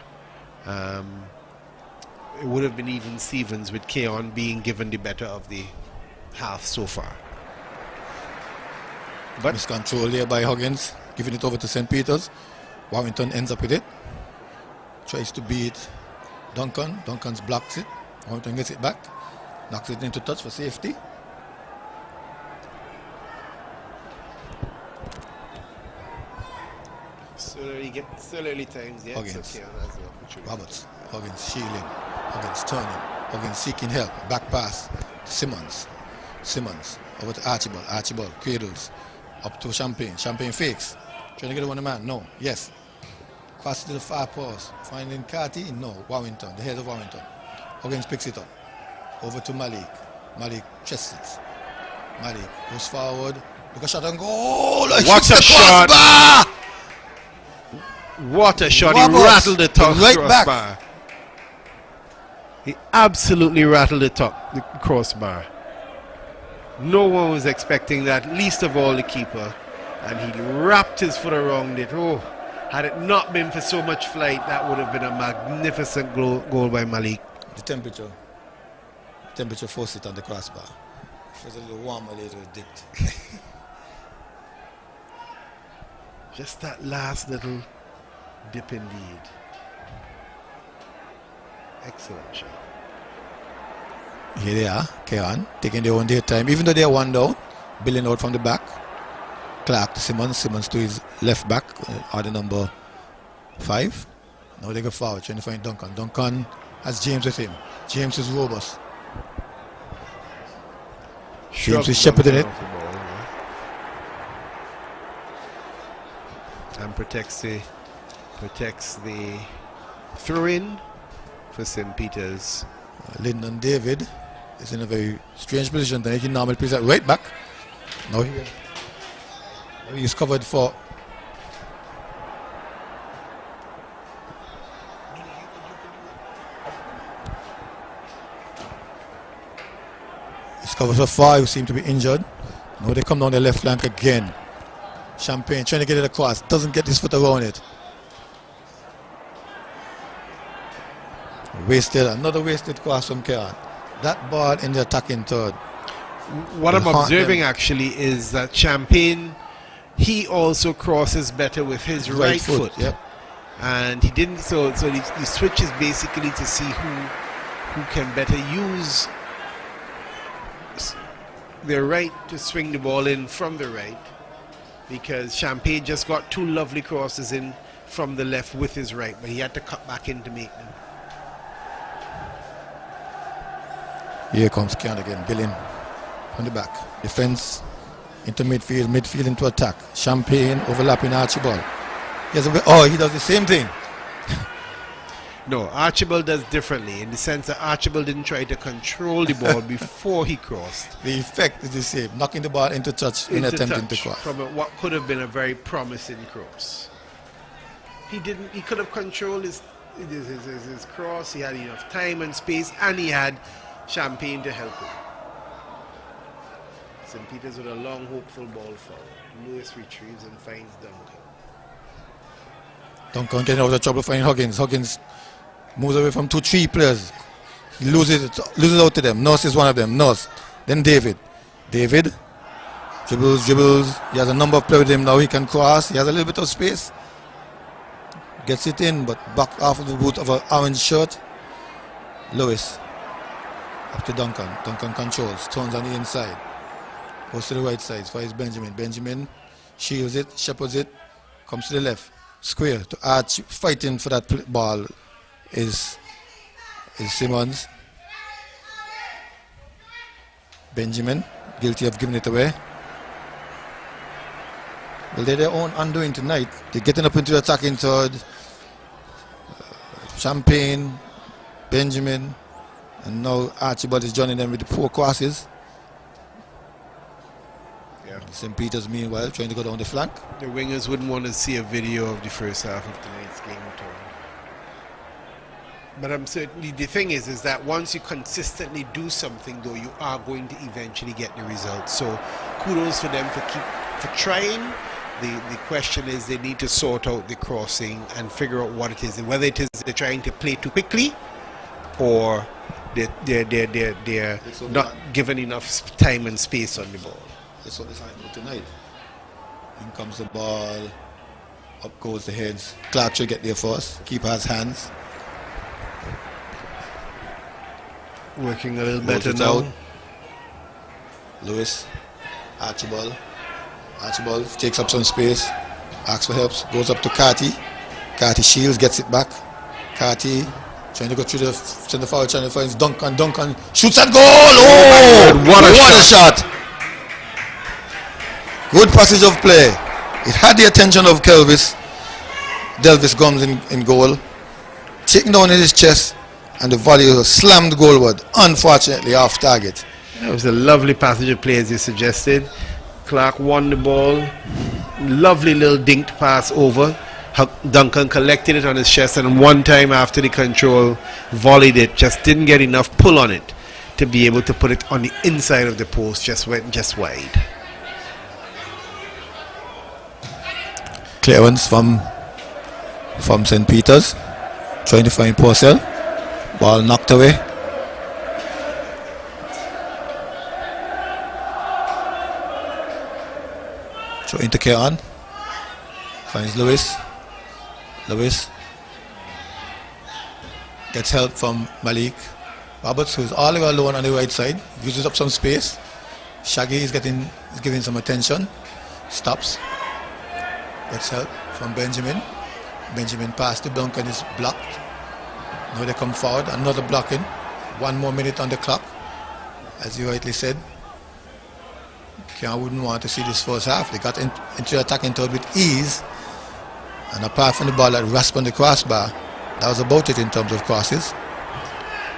it would have been even Stevens with Keon being given the better of the half so far. But miscontrol here by Huggins, giving it over to St. Peter's. Warrington ends up with it. Tries to beat Duncan. Duncan's blocks it. Warrington gets it back. Knocks it into touch for safety. Still early times, yeah. Huggins. Okay, Roberts. Huggins shielding. Huggins turning. Huggins seeking help. Back pass to Simmons. Simmons over to Archibald. Archibald cradles up to Champagne. Champagne fakes. Trying to get it on the man. No. Yes. Pass to the far post. Finding Carty. No. Warrington. The head of Warrington. Huggins picks it up. Over to Malik. Malik chests it. Malik goes forward. Look a shot and goal. What a shot! Crossbar! What a shot. Roberts, he rattled the top right crossbar. back. He absolutely rattled the crossbar. No one was expecting that, least of all the keeper. And he wrapped his foot around it. Oh, had it not been for so much flight, that would have been a magnificent goal by Malik. The temperature forced it on the crossbar. It was a little warmer later, it dipped. Just that last little dip indeed. Excellent shot. Here they are, Keon, taking their own their time. Even though they're one down, billing out from the back. Clark to Simmons, Simmons to his left back, order number 5. Now they go forward, trying to find Duncan. Duncan has James with him. James is robust. James is shepherding it. And protects the throw-in for St. Peter's. Lyndon David is in a very strange position. Then he normally plays at right back. Now he's covered for. He's covered for 5 who seem to be injured. Now they come down the left flank again. Champagne trying to get it across. Doesn't get his foot around it. Another wasted cross from Keon. That ball in the attacking third. What I'm observing actually is that Champagne, he also crosses better with his right foot. Yep. And he didn't, so the switch is basically to see who can better use their right to swing the ball in from the right, because Champagne just got 2 lovely crosses in from the left with his right, but he had to cut back in to make them. Here comes Keon again, billing on the back. Defense into midfield, midfield into attack. Champagne overlapping Archibald. He does the same thing. No, Archibald does differently in the sense that Archibald didn't try to control the ball before he crossed. The effect is the same, knocking the ball into touch in attempting to cross. From what could have been a very promising cross. He could have controlled his cross, he had enough time and space, and he had Champagne to help him. St. Peter's with a long, hopeful ball forward. Lewis retrieves and finds Duncan. Duncan getting out of trouble finding Huggins. Huggins moves away from 2-3 players. He loses out to them. Nurse is one of them. Nurse. Then David. David dribbles. He has a number of players with him now. He can cross. He has a little bit of space. Gets it in, but back off of the boot of an orange shirt. Lewis. Up to Duncan. Duncan controls. Turns on the inside. Goes to the right side. Finds Benjamin. Benjamin shields it. Shepherds it. Comes to the left. Square to Arch. Fighting for that ball is Simmons. Benjamin. Guilty of giving it away. Well, they're their own undoing tonight. They're getting up into the attacking third. Champagne. Benjamin. And now Archibald is joining them with the 4 crosses. Yeah. St. Peter's meanwhile trying to go down the flank. The wingers wouldn't want to see a video of the first half of tonight's game at all. But I'm certainly, the thing is that once you consistently do something, though, you are going to eventually get the results. So kudos for them for trying. The question is they need to sort out the crossing and figure out what it is, and whether it is they're trying to play too quickly, or they're not given enough time and space on the ball. That's what is happening tonight. In comes the ball, up goes the heads. Clark should get there first. Keeper has hands. Working a little Rolls better it now. out. Lewis, Archibald. Archibald takes up some space, asks for help, goes up to Carty. Carty shields, gets it back. Carty trying to go through the center forward channel, finds Duncan. Duncan shoots and goal! Oh, what a shot! Good passage of play. It had the attention of Delvis Gums in goal. Taken down in his chest, and the volley was slammed goalward. Unfortunately, off target. That was a lovely passage of play, as you suggested. Clark won the ball. Lovely little dinked pass over. Duncan collected it on his chest, and one time after the control, volleyed it. Just didn't get enough pull on it to be able to put it on the inside of the post. Just went just wide. Clearance from St. Peter's, trying to find Purcell. Ball knocked away. Throw into Keon. Finds Lewis. Lewis gets help from Malik. Roberts, who is all the way alone on the right side, uses up some space. Shaggy is giving some attention. Stops. Gets help from Benjamin. Benjamin passed to Duncan, is blocked. Now they come forward, another blocking. 1 more minute on the clock. As you rightly said, Keon wouldn't want to see this first half. They got into the attacking third with ease. And apart from the ball that rasped on the crossbar, that was about it in terms of crosses.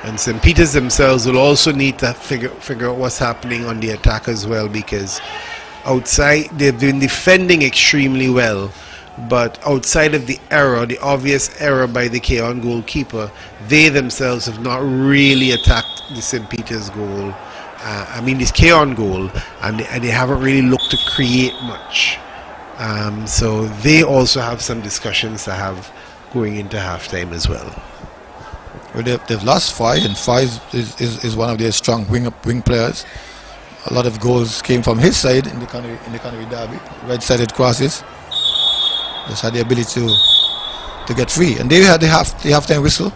And St. Peter's themselves will also need to figure out what's happening on the attack as well, because outside they've been defending extremely well, but outside of the obvious error by the Keon goalkeeper, they themselves have not really attacked the St. Peter's goal. This Keon goal, and they haven't really looked to create much. So they also have some discussions to have going into halftime as well. Well, they've lost 5, and 5 is one of their strong wing players. A lot of goals came from his side in the Connery derby, right-sided crosses. Just had the ability to get free, and they had the halftime whistle.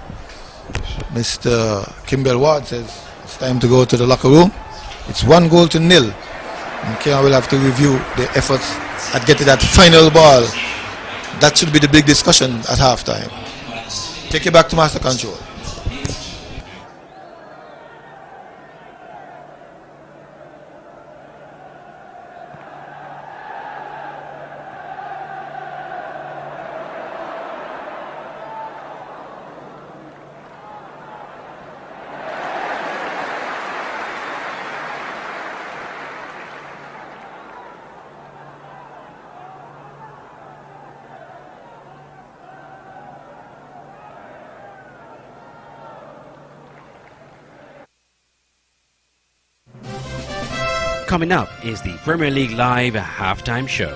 Mr. Kimball Ward says it's time to go to the locker room. It's 1-0. And Keon will have to review the efforts at getting that final ball. That should be the big discussion at halftime. Take it back to master control. Coming up is the Premier League Live halftime show.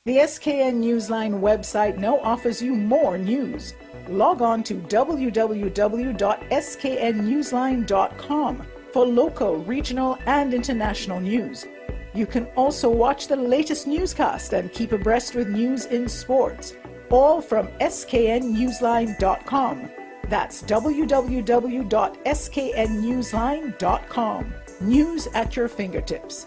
The SKN Newsline website now offers you more news. Log on to www.sknnewsline.com for local, regional, and international news. You can also watch the latest newscast and keep abreast with news in sports, all from sknnewsline.com. That's www.sknnewsline.com. News at your fingertips.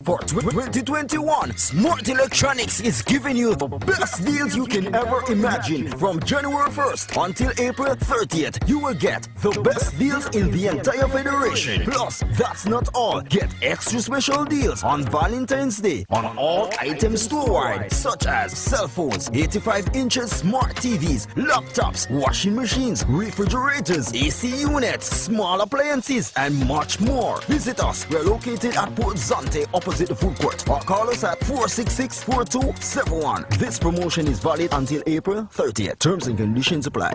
For 2021, Smart Electronics is giving you the best deals you can ever imagine. From January 1st until April 30th, you will get the best deals in the entire federation. Plus, that's not all. Get extra special deals on Valentine's Day on all items store-wide, such as cell phones, 85 inches smart TVs, laptops, washing machines, refrigerators, AC units, small appliances, and much more. Visit us. We're located at Port Zante, opposite the food court, or call us at 466-4271. This promotion is valid until April 30th. Terms and conditions apply.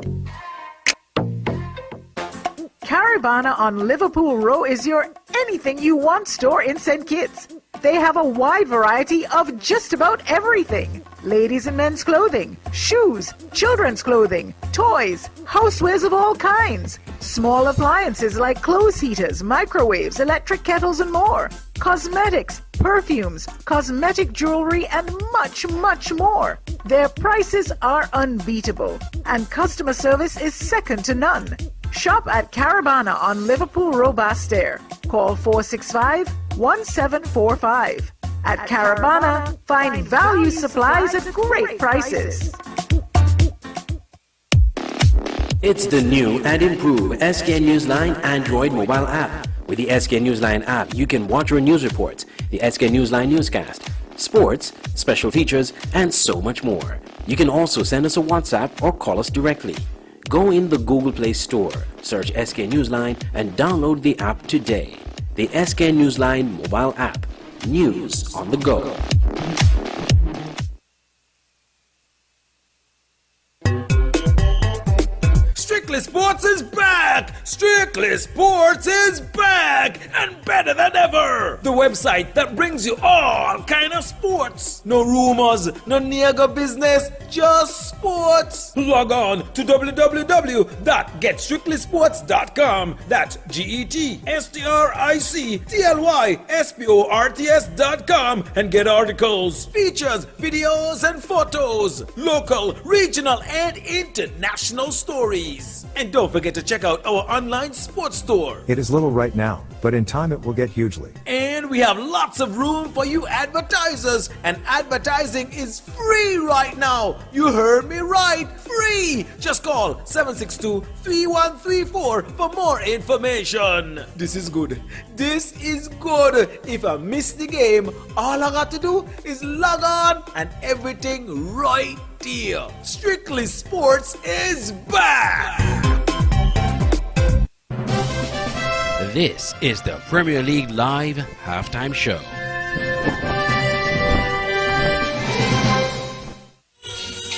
Caravana on Liverpool Row is your anything you want store in St. Kitts. they have a wide variety of just about everything. Ladies and men's clothing, shoes, children's clothing, toys, housewares of all kinds, small appliances like clothes heaters, microwaves, electric kettles, and more, cosmetics, perfumes, cosmetic jewelry, and much, much more. Their prices are unbeatable, and customer service is second to none. Shop at Caravana on Liverpool Road Bastair. Call 465-1745. At Caravana, find value supplies at great prices. It's the new and improved SK Newsline Android mobile app. With the SK Newsline app, you can watch your news reports, the SK Newsline newscast, sports, special features, and so much more. You can also send us a WhatsApp or call us directly. Go in the Google Play Store, search SK Newsline, and download the app today. The SK Newsline mobile app. News on the go. Strictly Sports is back! Strictly Sports is back! And better than ever! The website that brings you all kind of sports. No rumors, no nigger business, just sports. Log on to www.getstrictlysports.com. That's GETSTRICTLYSPORTS.com and get articles, features, videos, and photos. Local, regional, and international stories. And don't forget to check out our online sports store. It is little right now, but in time it will get hugely. And we have lots of room for you advertisers. And advertising is free right now. You heard me right. Free. Just call 762-3134 for more information. This is good. This is good. If I miss the game, all I got to do is log on and everything right there. Strictly Sports is back. This is the Premier League Live halftime show.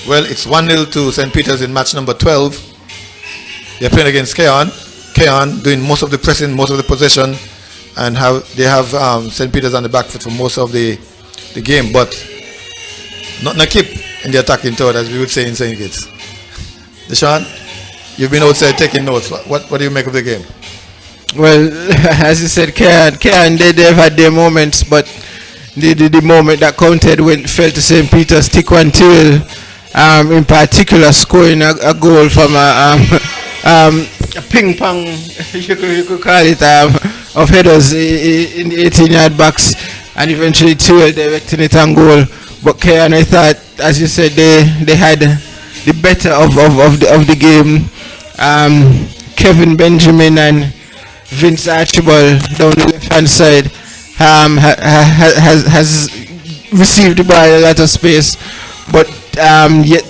Well, it's 1-0 to St. Peter's in match number 12. They're playing against Keon. Keon doing most of the pressing, most of the possession, and they have St. Peter's on the back foot for most of the game, but not a keep in the attacking third, as we would say in St. Kitts. Deshaun, you've been outside taking notes. What do you make of the game? Well, as you said, Kean, they've had their moments, but the moment that counted fell to St. Peter's. Tikwan Till, in particular, scoring a goal from a ping pong, you could call it, of headers in the 18-yard box, and eventually Till directing it on goal. But Kean, I thought, as you said, they had the better of the game. Kevin Benjamin and Vince Archibald down the left hand side has received the ball a lot of space, but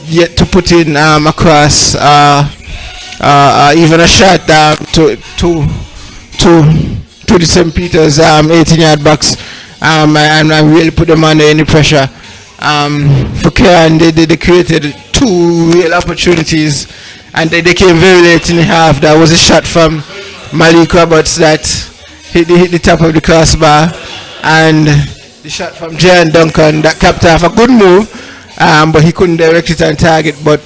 yet to put in across even a shot to the St. Peter's 18-yard box, and really put them under any pressure. For Kean, they created two real opportunities, and they came very late in the half. That was a shot from Malik Roberts that hit the top of the crossbar, and the shot from Jan Duncan that capped off a good move, but he couldn't direct it on target. But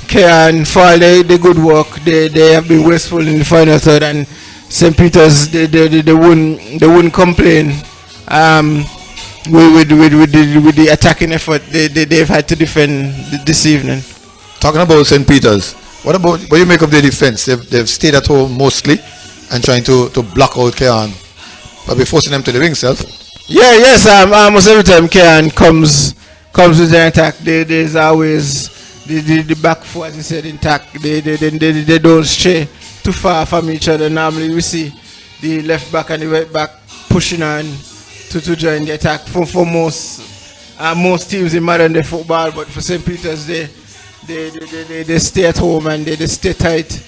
Kean, for all the good work, they have been wasteful in the final third, and St. Peter's they wouldn't complain with the attacking effort they've had to defend this evening. Talking about St. Peter's, what do you make of their defense? They've stayed at home mostly and trying to block out Kean, but we're forcing them to the wing self. Yes. Almost every time Kean comes with an attack, there's always the back four, as you said, intact. They don't stray too far from each other. Normally we see the left back and the right back pushing on to join the attack for most teams in modern day football, but for St. Peter's they stay at home and they stay tight,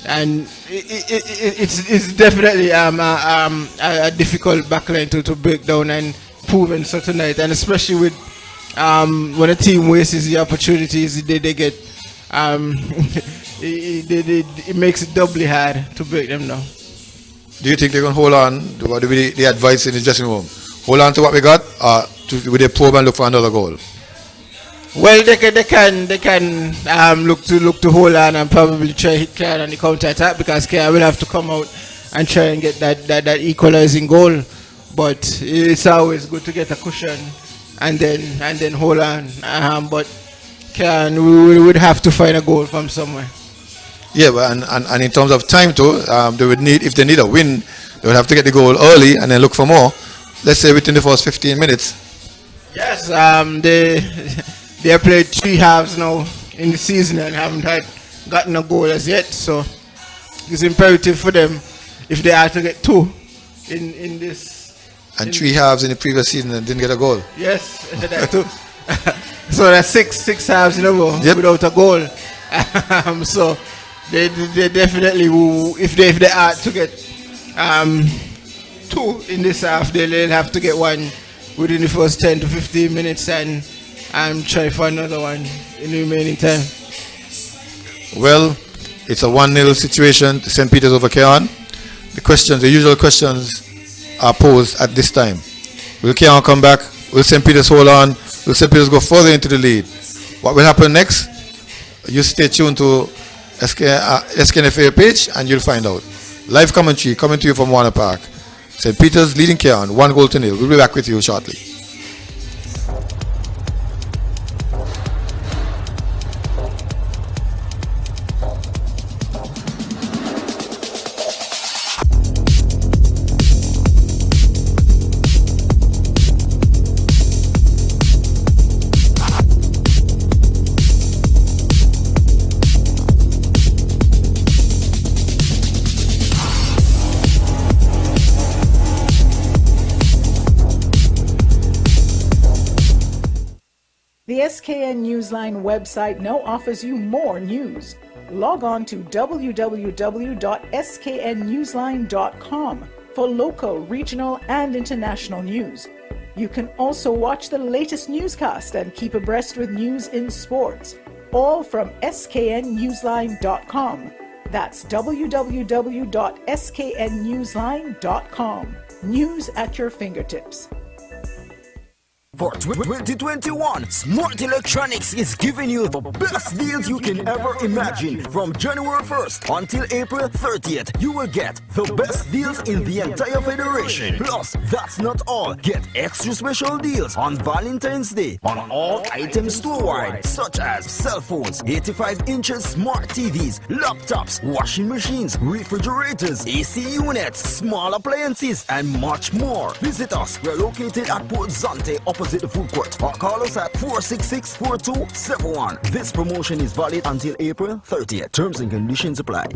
and it's definitely a difficult backline to break down, and proven so tonight, and especially with when a team wastes the opportunities they get, it makes it doubly hard to break them down. Do you think they're going to hold on? What would be the advice in the dressing room? hold on to what we got, with a probe and look for another goal? Well, they can look to hold on and probably try hit Cairn on the counter attack, because Cairn will have to come out and try and get that equalizing goal. But it's always good to get a cushion and then hold on. But Cairn we would have to find a goal from somewhere. Yeah, but and in terms of time too, they would need, if they need a win, they would have to get the goal early and then look for more. Let's say within the first 15 minutes. Yes, they have played 3 halves now in the season and haven't gotten a goal as yet. So it's imperative for them, if they are to get 2 in this. And 3 halves in the previous season and didn't get a goal. Yes, that too. So that's six halves in a row without a goal. So they definitely will, if they are to get 2 in this half, they'll have to get 1 within the first 10 to 15 minutes and try for another one in the remaining time. Well, it's a 1-0 situation to St. Peter's over Cairn. The usual questions are posed at this time. Will Cairn come back? Will St. Peter's hold on? Will St. Peter's go further into the lead? What will happen next? You stay tuned to SKNFA page and you'll find out. Live commentary coming to you from Warner Park. St. Peter's leading Cairn 1-0. We'll be back with you shortly. The SKN Newsline website now offers you more news. Log on to www.sknnewsline.com for local, regional, and international news. You can also watch the latest newscast and keep abreast with news in sports, all from sknnewsline.com. That's www.sknnewsline.com. News at your fingertips. For 2021, Smart Electronics is giving you the best deals you can ever imagine. From January 1st until April 30th, you will get the best deals in the entire federation. Plus, that's not all. Get extra special deals on Valentine's Day on all items store-wide, such as cell phones, 85 inches smart TVs, laptops, washing machines, refrigerators, AC units, small appliances, and much more. Visit us. We're located at Port Zante, opposite the food court, or call us at 466-4271. This promotion is valid until April 30th. Terms and conditions apply.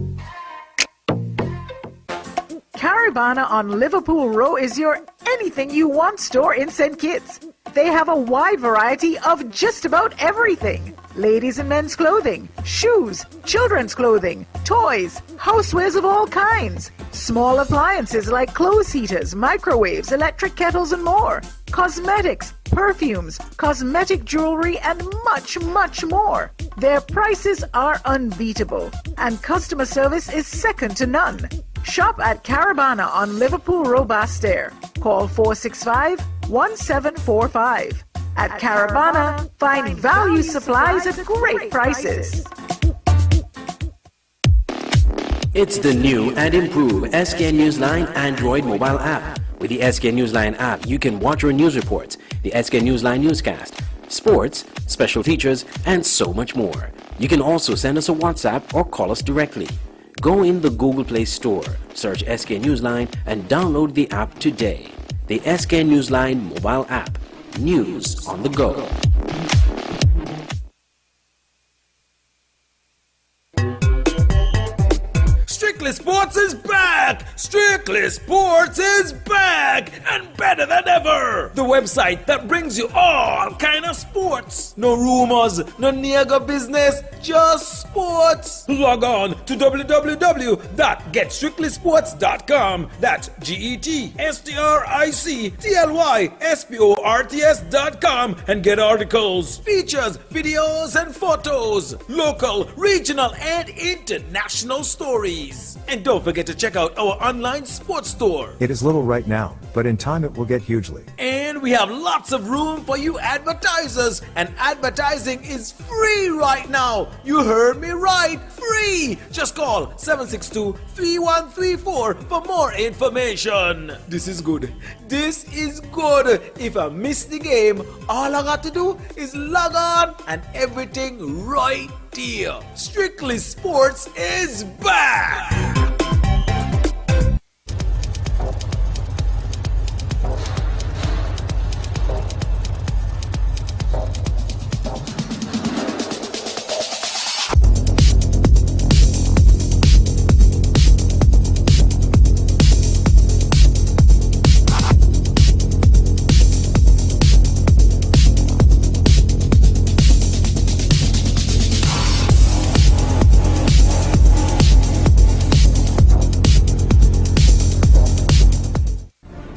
Caribana on Liverpool Row is your anything you want store in St. Kitts. They have a wide variety of just about everything. Ladies and men's clothing, shoes, children's clothing, toys, housewares of all kinds, small appliances like clothes heaters, microwaves, electric kettles and more, cosmetics, perfumes, cosmetic jewelry and much, much more. Their prices are unbeatable and customer service is second to none. Shop at Caribana on Liverpool Row Bastair. Call 465-1745. At Caribana, find value supplies at great prices. It's the new and improved SKN Newsline Android mobile app. With the SKN Newsline app, you can watch our news reports, the SKN Newsline newscast, sports, special features, and so much more. You can also send us a WhatsApp or call us directly. Go in the Google Play Store, search SKN Newsline, and download the app today. The SKN Newsline mobile app. News on the go. Strictly Sports is back! Strictly Sports is back! And better than ever! The website that brings you all kind of sports. No rumors, no nigger business, just sports. Log on to www.getstrictlysports.com. That's GETSTRICTLYSPORTS.com and get articles, features, videos, and photos. Local, regional, and international stories. And don't forget to check out our online sports store. It is little right now, but in time it will get hugely. And we have lots of room for you advertisers, and advertising is free right now. You heard me right, free. Just call 762-3134 for more information. This is good. This is good. If I miss the game, all I got to do is log on and everything right there. Strictly Sports is back.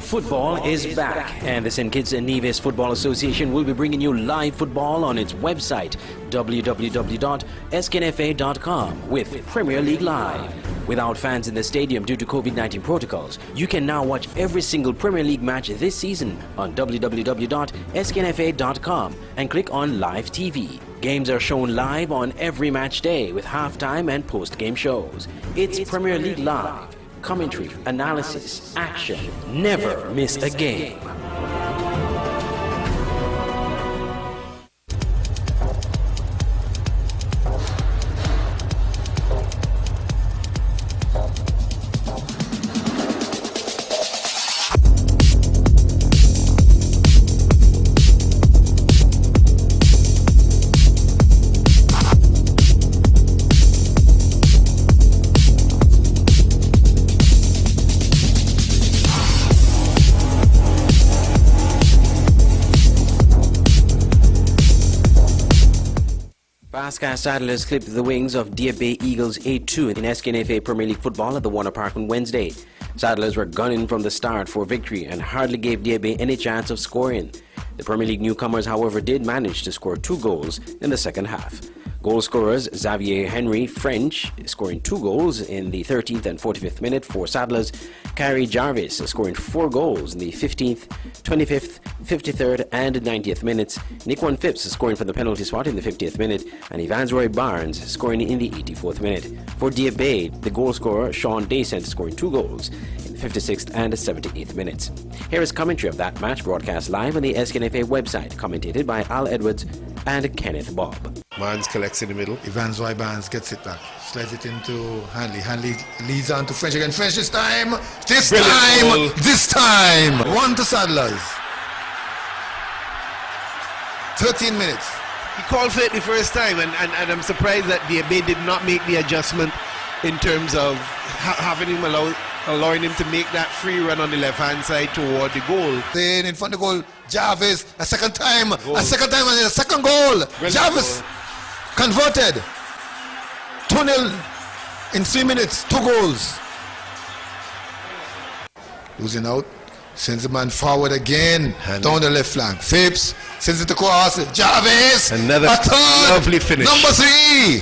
Football is back, and the St. Kitts and Nevis Football Association will be bringing you live football on its website, www.sknfa.com, with Premier League Live. Without fans in the stadium due to COVID-19 protocols, you can now watch every single Premier League match this season on www.sknfa.com and click on Live TV. Games are shown live on every match day with halftime and post-game shows. It's Premier League Live. Commentary, analysis, action. Never miss a game. Fastcast Saddlers clipped the wings of Dieppe Eagles 8-2 in SKNFA Premier League football at the Warner Park on Wednesday. Saddlers were gunning from the start for victory and hardly gave Dieppe any chance of scoring. The Premier League newcomers, however, did manage to score 2 goals in the second half. Goal scorers Xavier Henry French scoring 2 goals in the 13th and 45th minute for Saddlers, Carrie Jarvis scoring 4 goals in the 15th, 25th, 53rd and 90th minutes, Nickwan Phipps scoring from the penalty spot in the 50th minute, and Evansroy Barnes scoring in the 84th minute. For Dieppe, the goal scorer Sean Descent scoring 2 goals in the 56th and 78th minutes. Here is commentary of that match broadcast live on the SKNFA website, commentated by Al Edwards and Kenneth Bob. Barnes collects in the middle. Evansroy Barnes gets it back. Slides it into Hanley. Hanley leads on to French again. French this time. This time. 1 to Saddlers. 13 minutes. He called for it the first time, and I'm surprised that Dieppe did not make the adjustment in terms of having him allowing him to make that free run on the left-hand side toward the goal. Then in front of the goal, Jarvis, a second time, and a second goal. Jarvis converted. 2-0 in 3 minutes, 2 goals. Losing out, sends the man forward again, down the left flank. Phipps sends it across, Jarvis, another lovely finish. Number 3.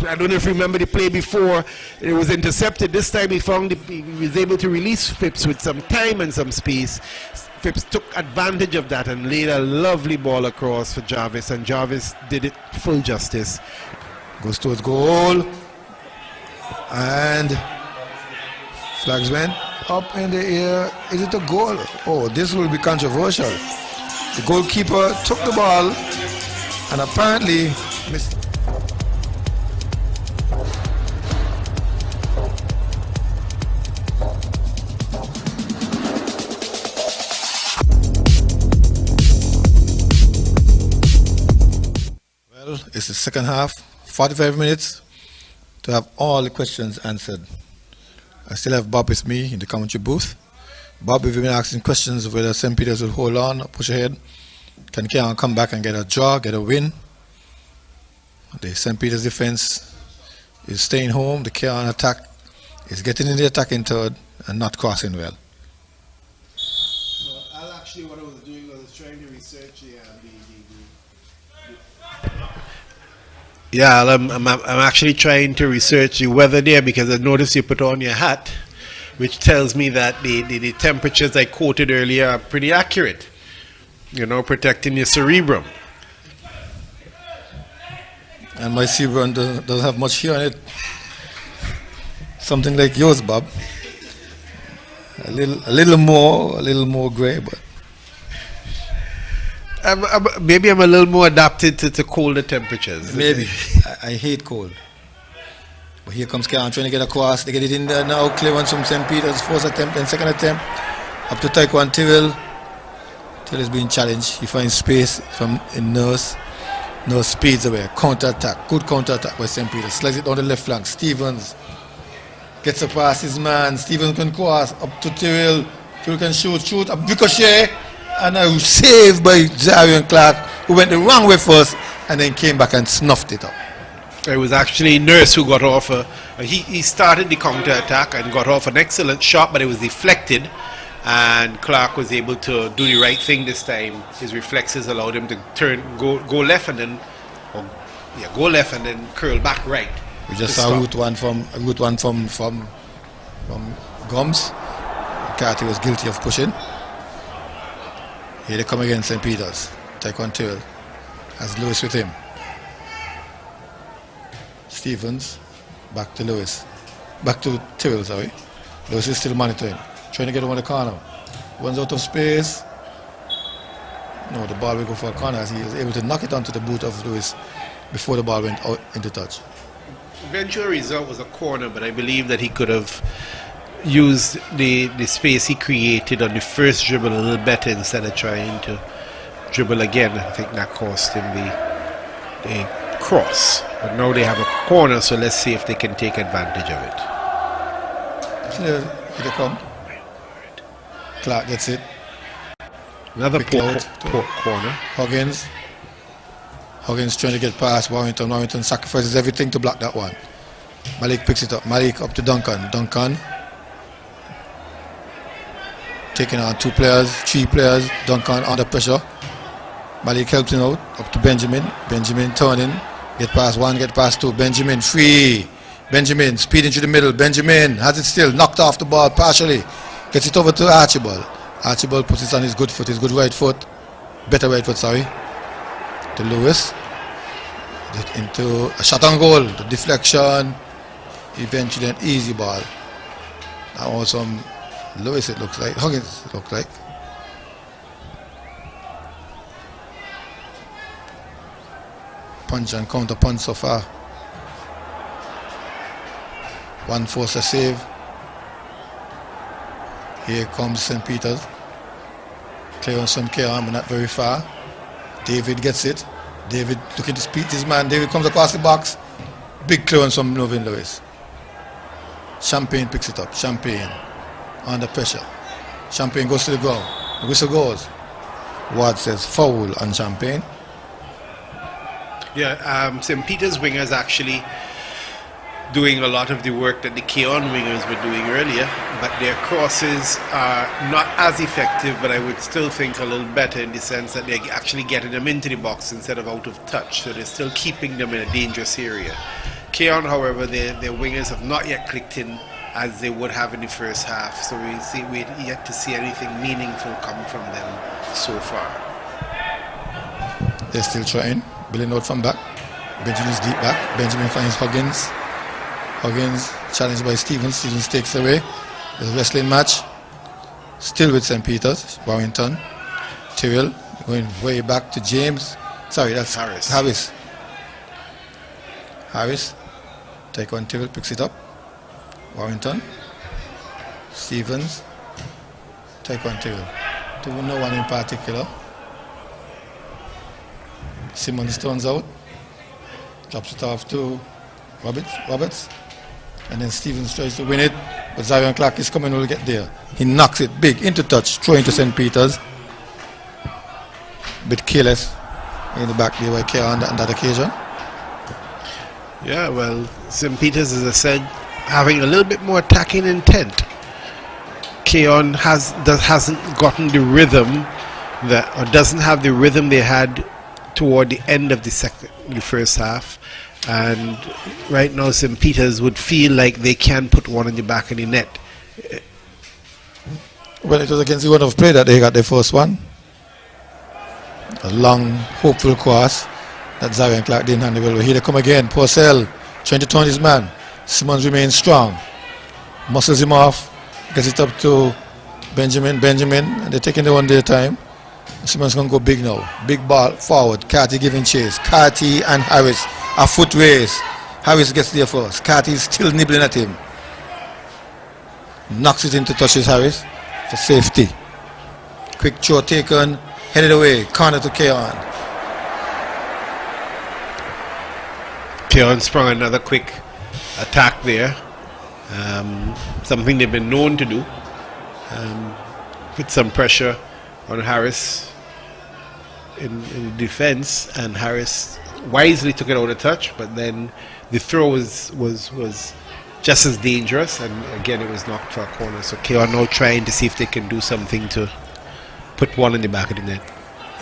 I don't know if you remember the play before. It was intercepted. This time he was able to release Phipps with some time and some space. Phipps took advantage of that and laid a lovely ball across for Jarvis, and Jarvis did it full justice. Goes towards goal, and flags went up in the air. Is it a goal? Oh, this will be controversial. The goalkeeper took the ball and apparently missed. It's the second half, 45 minutes to have all the questions answered. I still have Bob with me in the commentary booth. Bob, we've been asking questions whether St. Peter's will hold on or push ahead. Can Keon come back and get a draw, get a win? The St. Peter's defense is staying home. The Keon attack is getting in the attacking third and not crossing well. I'll actually, what I was doing was trying to research I'm actually trying to research the weather there, because I noticed you put on your hat which tells me that the temperatures I quoted earlier are pretty accurate. You know, protecting your cerebrum. And my cerebrum doesn't have much hair on it. Something like yours, Bob. A little more grey, but maybe I'm a little more adapted to colder temperatures. maybe. I hate cold. But here comes Khan trying to get across. They get it in there now. Clearance from St. Peter's. First attempt and second attempt. Up to Taekwondo Tyrrell. Tyrrell is being challenged. He finds space from in Nurse. Nurse speeds away. Counter attack. Good counter attack by St. Peter's. Slides it on the left flank. Stevens gets past his man. Stevens can cross up to Tyrrell. Tyrrell can shoot. A ricochet. And a save by Zarian Clark, who went the wrong way first and then came back and snuffed it up. It was actually Nurse who got off he started the counter attack and got off an excellent shot, but it was deflected, and Clark was able to do the right thing this time. His reflexes allowed him to go left and then go left and then curl back right. We just saw route one from Gums. Carty was guilty of pushing. Here they come again, St. Peter's. Taekwondo Tyrrell has Lewis with him. Stevens, back to Lewis. Back to Tyrrell, sorry. Lewis is still monitoring. Trying to get over the corner. Runs out of space. No, the ball will go for a corner as he was able to knock it onto the boot of Lewis before the ball went out into touch. Eventual result was a corner, but I believe that he could have used the space he created on the first dribble a little better instead of trying to dribble again. I think that cost him the cross. But now they have a corner, so let's see if they can take advantage of it. Here they come. Clark gets it. Another poor corner. Huggins trying to get past Warrington. Warrington sacrifices everything to block that one. Malik picks it up. Malik up to Duncan. Duncan taking on 2 players, 3 players. Duncan under pressure. Malik helps him out. Up to Benjamin. Benjamin turning. Get past 1, get past 2. Benjamin free. Benjamin speeding to the middle. Benjamin has it still. Knocked off the ball partially. Gets it over to Archibald. Archibald puts it on his good foot, his good right foot. Better right foot, sorry. To Lewis. Into a shot on goal. The deflection. Eventually an easy ball. That was some Lewis, it looks like. Huggins, it looks like. Punch and counter punch so far. One force a save. Here comes St. Peter's. Clearance from Keram, but not very far. David gets it. David looking to speed his man. David comes across the box. Big clearance from Novin Lewis. Champagne picks it up. Champagne under pressure. Champagne goes to the ground. The whistle goes. Ward says foul on Champagne. Yeah, St. Peter's wingers actually doing a lot of the work that the Keon wingers were doing earlier, but their crosses are not as effective, but I would still think a little better in the sense that they're actually getting them into the box instead of out of touch, so they're still keeping them in a dangerous area. Keon, however, their wingers have not yet clicked in as they would have in the first half, so we're yet to see anything meaningful come from them so far. They're still trying. Billing out from back. Benjamin's deep back. Benjamin finds Huggins. Huggins challenged by Stevens. Stevens takes away. There's a wrestling match. Still with St. Peter's. Warrington. Tyrrell going way back to James. Sorry, that's Harris. Taekwondo Tyrrell picks it up. Warrington. Stevens. Taekwondo Tyrrell. To no one in particular. Simmons turns out. Drops it off to Roberts. And then Stevens tries to win it. But Zion Clark is coming, will get there. He knocks it big into touch, throwing to St. Peter's. Bit careless in the back there by Kerr on that occasion. Yeah, well, St. Peter's, as I said, having a little bit more attacking intent. Keon hasn't gotten the rhythm doesn't have the rhythm they had toward the end of the first half, and right now St. Peter's would feel like they can put one in the back of the net Well, it was against the one of play that they got the first one. A long, hopeful cross that Zarian Clark didn't handle well. Here they come again. Purcell trying to turn his man. Simmons remains strong. Muscles him off. Gets it up to Benjamin. And they're taking the one day time. Simmons going to go big now. Big ball forward. Carty giving chase. Carty and Harris. A foot race. Harris gets there first. Carty is still nibbling at him. Knocks it into touches Harris for safety. Quick throw taken. Headed away. Corner to Keon. Keon sprung another quick attack there. Something they've been known to do. Put some pressure on Harris in defense, and Harris wisely took it out of touch, but then the throw was just as dangerous, and again it was knocked for a corner. So Keon now trying to see if they can do something to put one in the back of the net.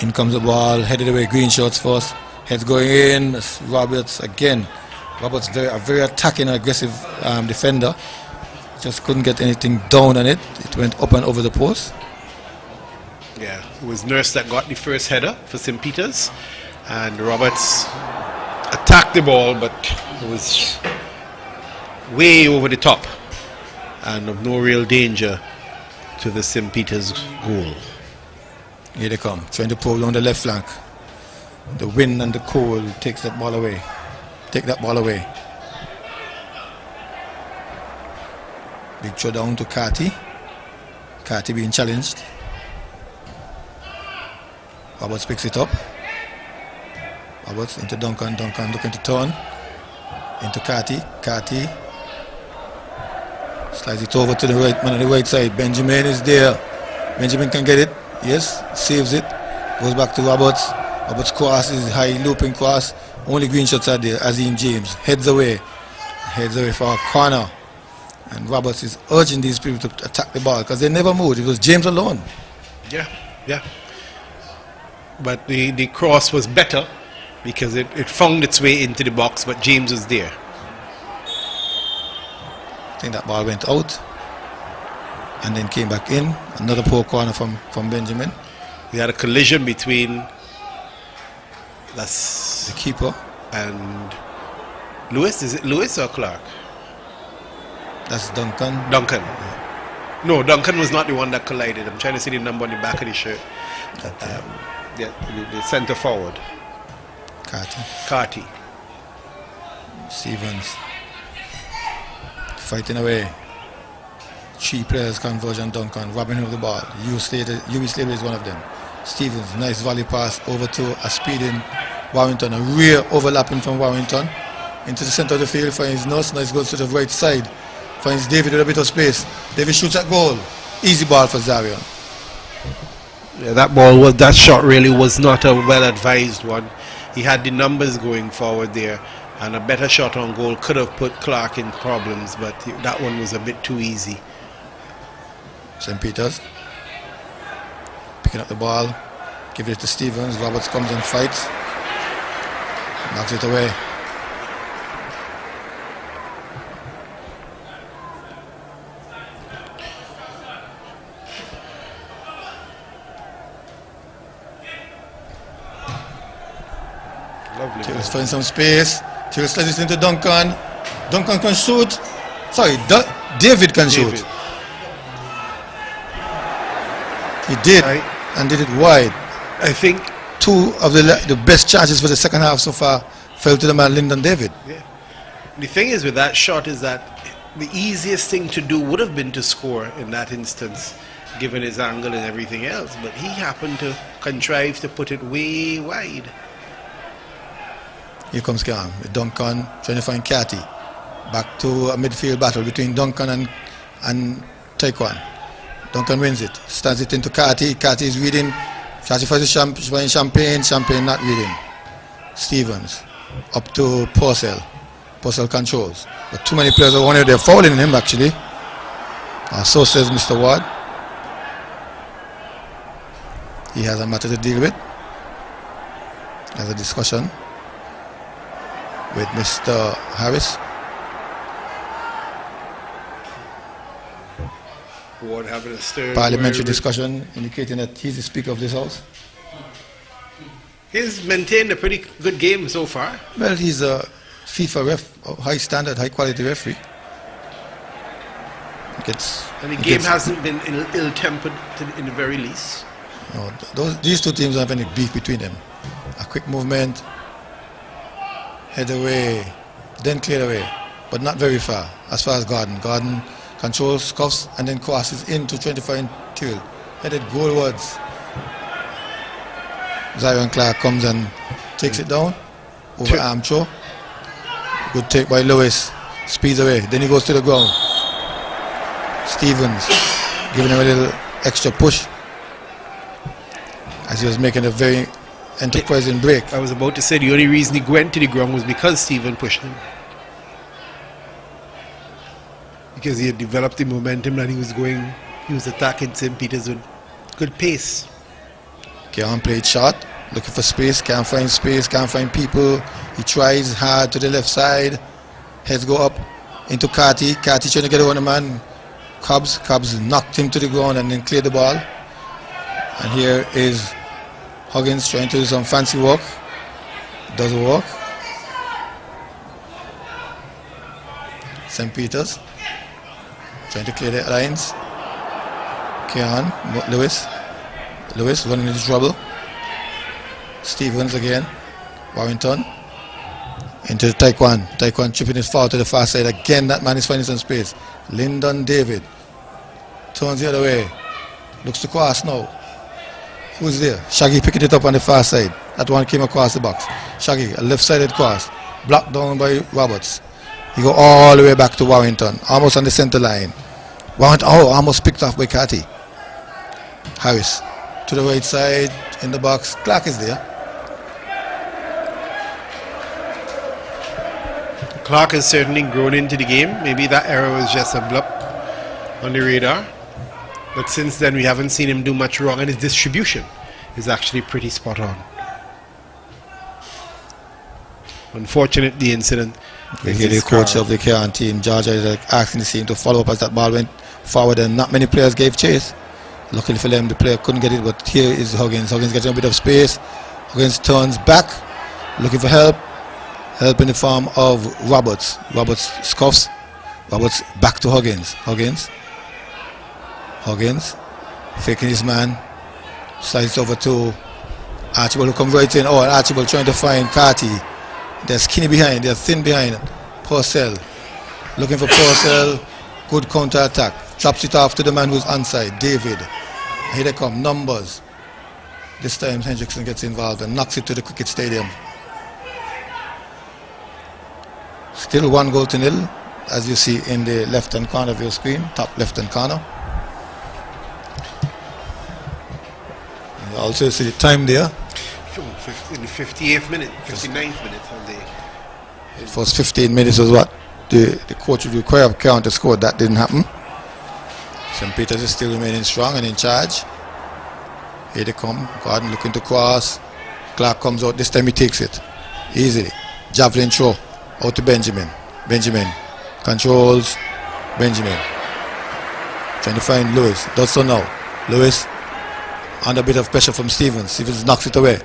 In comes the ball, headed away, green shots first. Heads going in, Roberts again. Roberts a very attacking, aggressive defender. Just couldn't get anything down on it. It went up and over the post. Yeah, it was Nurse that got the first header for St. Peter's, and Roberts attacked the ball, but it was way over the top and of no real danger to the St. Peter's goal. Here they come, trying to pull on the left flank. The wind and the cold takes that ball away. Take that ball away. Big throw down to Carty. Carty being challenged. Roberts picks it up. Roberts into Duncan. Duncan looking to turn. Into Carty. Carty slides it over to the right man on the right side. Benjamin is there. Benjamin can get it. Yes, saves it. Goes back to Roberts. Roberts' cross is high looping cross. Only green shots are there. Azim James heads away for a corner. And Roberts is urging these people to attack the ball because they never moved. It was James alone. Yeah. But the cross was better because it found its way into the box, but James was there. I think that ball went out and then came back in. Another poor corner from Benjamin. We had a collision between the keeper and Lewis. Is it Lewis or Clark? That's Duncan. Duncan. No, Duncan was not the one that collided. I'm trying to see the number on the back of the shirt. The centre forward. Carty. Stevens. Fighting away. 3 players converge on Duncan. Robbing him of the ball. Huey Slater is one of them. Stevens, nice volley pass over to a speeding Warrington. A rear overlapping from Warrington into the centre of the field. Finds Nurse. Nice goes to the right side. Finds David with a bit of space. David shoots at goal. Easy ball for Zarian. Yeah, that shot really was not a well-advised one. He had the numbers going forward there, and a better shot on goal could have put Clark in problems, but that one was a bit too easy. St. Peter's picking up the ball, give it to Stevens. Roberts comes and fights, knocks it away. Let's find some space. Till slides it into Duncan. Duncan can shoot. Sorry, David can shoot. He did, and did it wide. I think 2 of the best chances for the second half so far fell to the man Lyndon David. Yeah. The thing is with that shot is that the easiest thing to do would have been to score in that instance, given his angle and everything else, but he happened to contrive to put it way wide. Here comes Cam with Duncan trying to find Carty. Back to a midfield battle between Duncan and Taekwon. Duncan wins it. Stands it into Carty. Carty is reading. Carty finds Champagne. Champagne not reading. Stevens up to Purcell. Purcell controls. But too many players are wanted. They're fouling him actually. So says Mr. Ward. He has a matter to deal with. Has a discussion with Mr. Harris. board having a stir. Parliamentary discussion indicating that he's the Speaker of this House. He's maintained a pretty good game so far. Well, he's a FIFA ref, a high standard, high quality referee. And the game hasn't been ill-tempered in the very least. No, these two teams don't have any beef between them. A quick movement, head away, then clear away, but not very far. As far as Gordon controls, scuffs, and then crosses into 25 Tyrrell, headed goalwards. Zion Clark comes and takes it down, over arm throw. Good take by Lewis, speeds away, then he goes to the ground. Stevens giving him a little extra push as he was making a very enterprising break. I was about to say the only reason he went to the ground was because Stephen pushed him. Because he had developed the momentum that he was attacking St. Peter's with good pace. Keon played short, looking for space, can't find people. He tries hard to the left side, heads go up into Carty trying to get around the man. Cobbs knocked him to the ground and then cleared the ball. And here is Huggins trying to do some fancy work. Doesn't work. St. Peter's trying to clear the lines. Keon, Lewis running into trouble. Stevens again. Warrington into Taekwon chipping his foul to the far side. Again, that man is finding some space. Lyndon David turns the other way. Looks to cross now. Who's there? Shaggy picking it up on the far side. That one came across the box. Shaggy, a left-sided cross. Blocked down by Roberts. He go all the way back to Warrington. Almost on the center line. Warrington, almost picked off by Cathy. Harris to the right side in the box. Clark is there. Clark has certainly grown into the game. Maybe that error was just a blip on the radar. But since then, we haven't seen him do much wrong, and his distribution is actually pretty spot on. Unfortunate, the incident. The coach of the Keon team, Georgia, is asking the team to follow up as that ball went forward, and not many players gave chase. Luckily for them, the player couldn't get it, but here is Huggins. Huggins getting a bit of space. Huggins turns back, looking for help. Help in the form of Roberts. Roberts scuffs. Roberts back to Huggins. Huggins faking his man. Slides over to Archibald, who comes right in. Oh, and Archibald trying to find Carty. They're skinny behind. They're thin behind. Purcell. Looking for Purcell. Good counter attack. Chops it off to the man who's onside. David. Here they come. Numbers. This time Hendrickson gets involved and knocks it to the cricket stadium. Still 1-0, as you see in the left-hand corner of your screen, top left-hand corner. And you also see the time there. In the 58th minute, 59th minute. The first 15 minutes was what the coach would require of Keon to score. That didn't happen. St. Peter's is still remaining strong and in charge. Here they come. Gordon looking to cross. Clark comes out. This time he takes it easily. Javelin throw. Out to Benjamin. Controls. Benjamin. Trying to find Lewis. Does so now. Lewis under a bit of pressure from Stevens. Stevens knocks it away.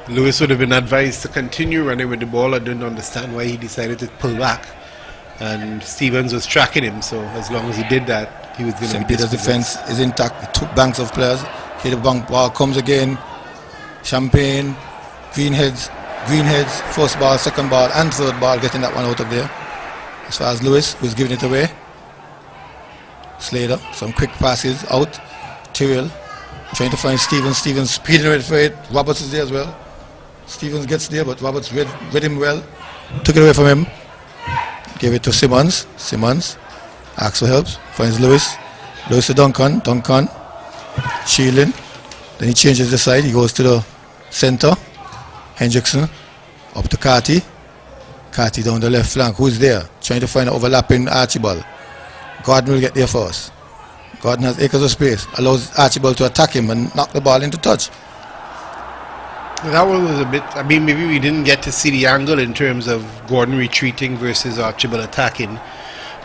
Lewis would have been advised to continue running with the ball. I didn't understand why he decided to pull back. And Stevens was tracking him, so as long as he did that, he was going to be. St. Peter's defense is intact. Two banks of players. Here the bank ball comes again. Champagne, Greenheads, first ball, second ball, and third ball, getting that one out of there. As far as Lewis, who's giving it away. Slater, some quick passes out. Tyrrell, trying to find Stevens. Stevens speeding right for it. Roberts is there as well. Stevens gets there, but Roberts read him well. Took it away from him. Gave it to Simmons. Asks for help. Finds Lewis. Lewis to Duncan. Shielding. Then he changes the side. He goes to the center. Hendrickson. Up to Carty. Carty down the left flank. Who's there? Trying to find an overlapping Archibald. Gordon will get there first. Gordon has acres of space. Allows Archibald to attack him and knock the ball into touch. That one was a bit, I mean, maybe we didn't get to see the angle in terms of Gordon retreating versus Archibald attacking.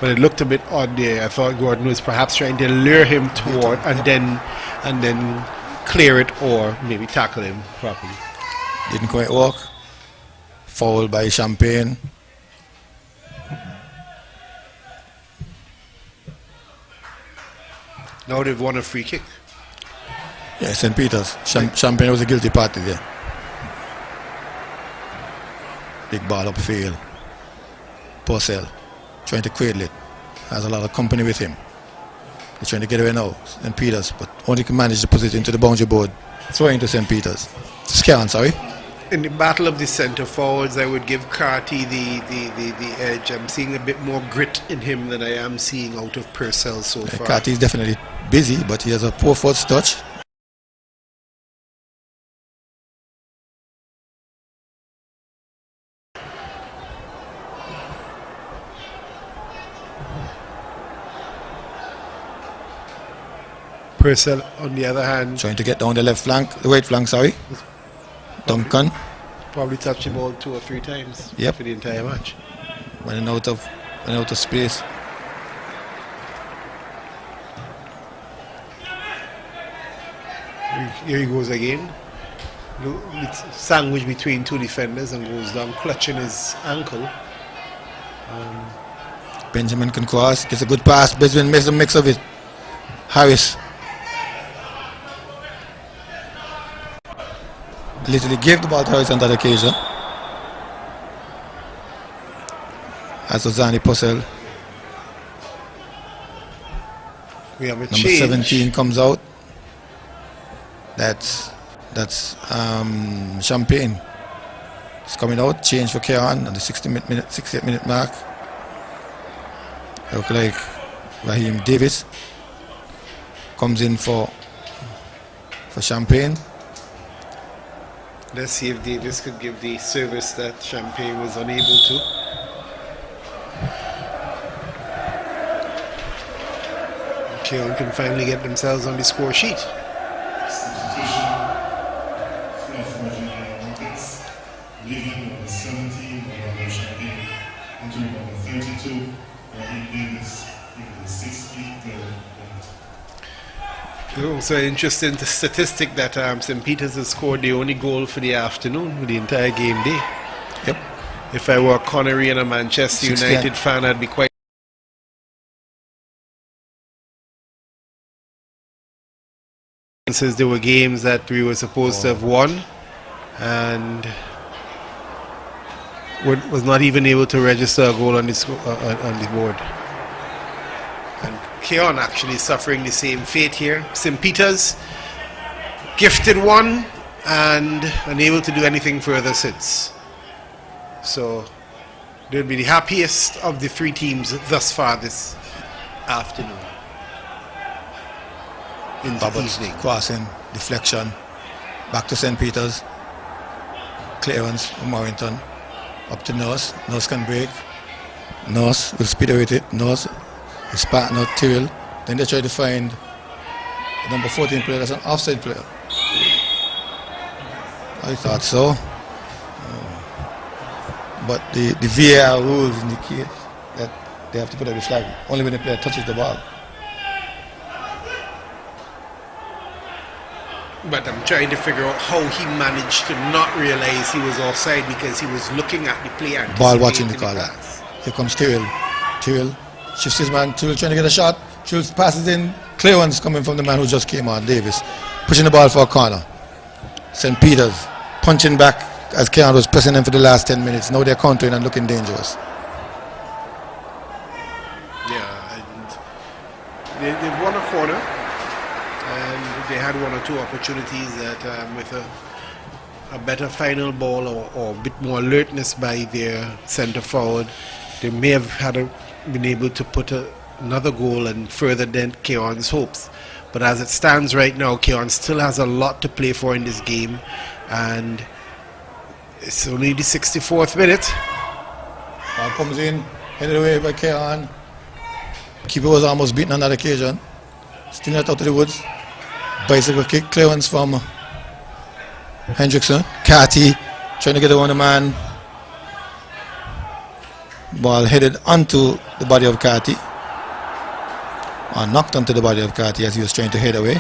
but it looked a bit odd there. I thought Gordon was perhaps trying to lure him toward and then clear it or maybe tackle him properly. Didn't quite work. Foul by Champagne. Now they've won a free kick. Yeah, St. Peter's. Champagne was a guilty party there. Big ball upfield. Purcell trying to cradle it. Has a lot of company with him. He's trying to get away now. St. Peter's, but only can manage to put it into the boundary board. Throwing to St. Peter's. Scan, sorry. In the battle of the centre forwards, I would give Carty the edge. I'm seeing a bit more grit in him than I am seeing out of Purcell so far. Carty is definitely busy, but he has a poor first touch. Purcell, on the other hand, trying to get down the right flank, sorry. Duncan. Probably touched the ball 2 or 3 times for the entire match. Running out of space. Here he goes again. It's sandwiched between 2 defenders and goes down, clutching his ankle. Benjamin can cross, gets a good pass. Benjamin makes a mix of it. Harris literally gave the ball to Harris on that occasion. As Ozani Purcell. We have a Number change. 17 comes out. That's Champagne. It's coming out. Change for Keon on the 68-minute mark. Look like Raheem Davis comes in for Champagne. Let's see if Davis could give the service that Champagne was unable to. Keon can finally get themselves on the score sheet. Substitution for Virginia Rockets, leaving number 17, Ronaldo Champagne, entering number 32, Raheem Davis, in the 63rd minute. Also, an interesting statistic that St. Peter's has scored the only goal for the afternoon with the entire game day. Yep. If I were Connery and a Manchester United fan, I'd be quite. Since there were games that we were supposed to have won, and was not even able to register a goal on the board. And Keon actually suffering the same fate here. St. Peter's gifted one and unable to do anything further since. So they'll be the happiest of the 3 teams thus far this afternoon. In the evening. Crossing, deflection, back to St. Peter's. Clearance from Warrington. Up to Nurse. Nurse can break. Nurse will speed away it. Nurse, his partner Tyrrell. Then they try to find the number 14 player. That's an offside player. I thought so. But the VAR rules indicate that they have to put up the flag only when the player touches the ball. But I'm trying to figure out how he managed to not realize he was offside because he was looking at the play and ball watching the corner. Here comes Tyrrell. Tyrrell shifts his man. Tyrrell trying to get a shot. Tyrrell passes in. Clear one's coming from the man who just came on, Davis. Pushing the ball for a corner. St. Peter's punching back as Keon was pressing them for the last 10 minutes. Now they're countering and looking dangerous. Yeah, and they've won a corner. And they had 1 or 2 opportunities that with a better final ball or a bit more alertness by their centre forward, they may have been able to put another goal and further dent Keon's hopes. But as it stands right now, Keon still has a lot to play for in this game, and it's only the 64th minute. Ball comes in, headed away by Keon. Keeper was almost beaten on that occasion. Still not out of the woods. Bicycle kick, clearance from Hendrickson. Carty trying to get around the man. Ball headed onto the body of Carty. Or knocked onto the body of Carty as he was trying to head away.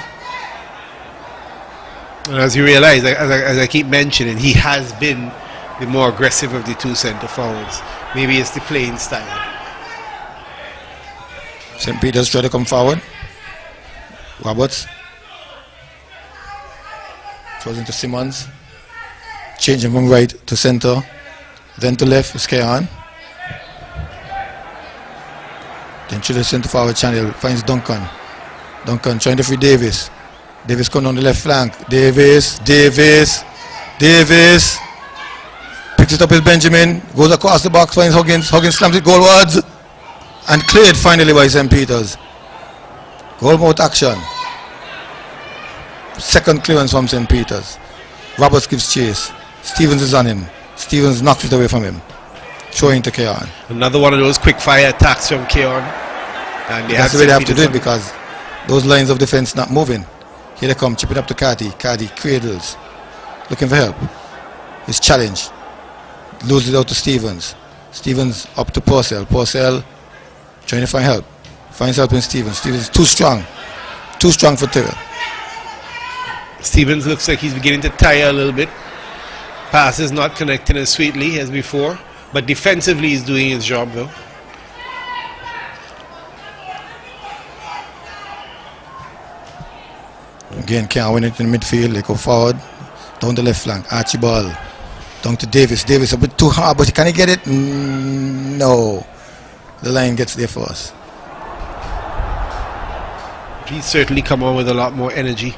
And as you realize, as I keep mentioning, he has been the more aggressive of the two centre forwards. Maybe it's the playing style. St. Peter's try to come forward. Roberts. Throws into Simmons. Changing from right to centre. Then to left is Keon. Then to the centre forward channel. Finds Duncan. Duncan trying to free Davis. Davis coming on the left flank. Davis. Picks it up with Benjamin. Goes across the box. Finds Huggins. Huggins slams it goalwards. And cleared finally by St. Peter's. Goal mouth action. Second clearance from St. Peter's. Roberts gives chase. Stevens is on him. Stevens knocks it away from him. Throwing to Keon. Another one of those quick fire attacks from Keon. And that's the way they have to do it because those lines of defense not moving. Here they come, chipping up to Carty. Carty cradles. Looking for help. His challenge. Loses it out to Stevens. Stevens up to Purcell. Purcell trying to find help. Finds help in Stevens. Stevens is too strong. Too strong for Tyrrell. Stevens looks like he's beginning to tire a little bit. Passes not connecting as sweetly as before. But defensively he's doing his job though. Again, can't win it in the midfield. They go forward. Down the left flank. Archibald. Down to Davis. Davis a bit too hard, but can he get it? No. The line gets there for us. He's certainly come on with a lot more energy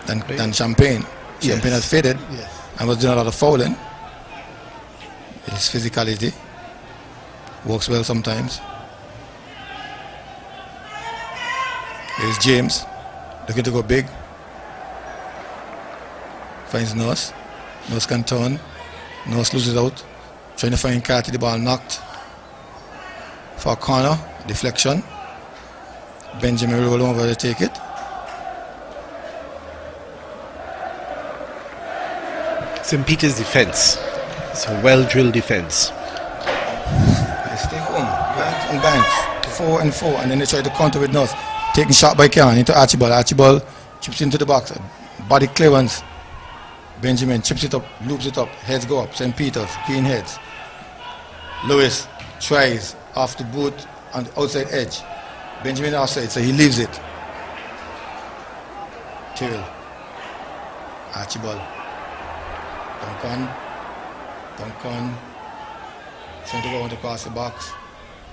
than Champagne. Yes. Champagne has faded Yes. and was doing a lot of fouling. His physicality works well sometimes. Here's James looking to go big. Finds Nurse. Nurse can turn. Nurse loses out. Trying to find Carty. The ball knocked for a corner. Deflection. Benjamin roll over to take it. St. Peter's defense. It's a well-drilled defense. They stay home. Banks and banks. 4 and 4. And then they try to counter with Nurse. Taking shot by Keon into Archibald. Archibald chips into the box. Body clearance. Benjamin chips it up, loops it up. Heads go up. St. Peter's. Clean heads. Lewis tries off the boot on the outside edge. Benjamin outside, so he leaves it. Tyrrell. Archibald. Duncan. Trying to go across the box.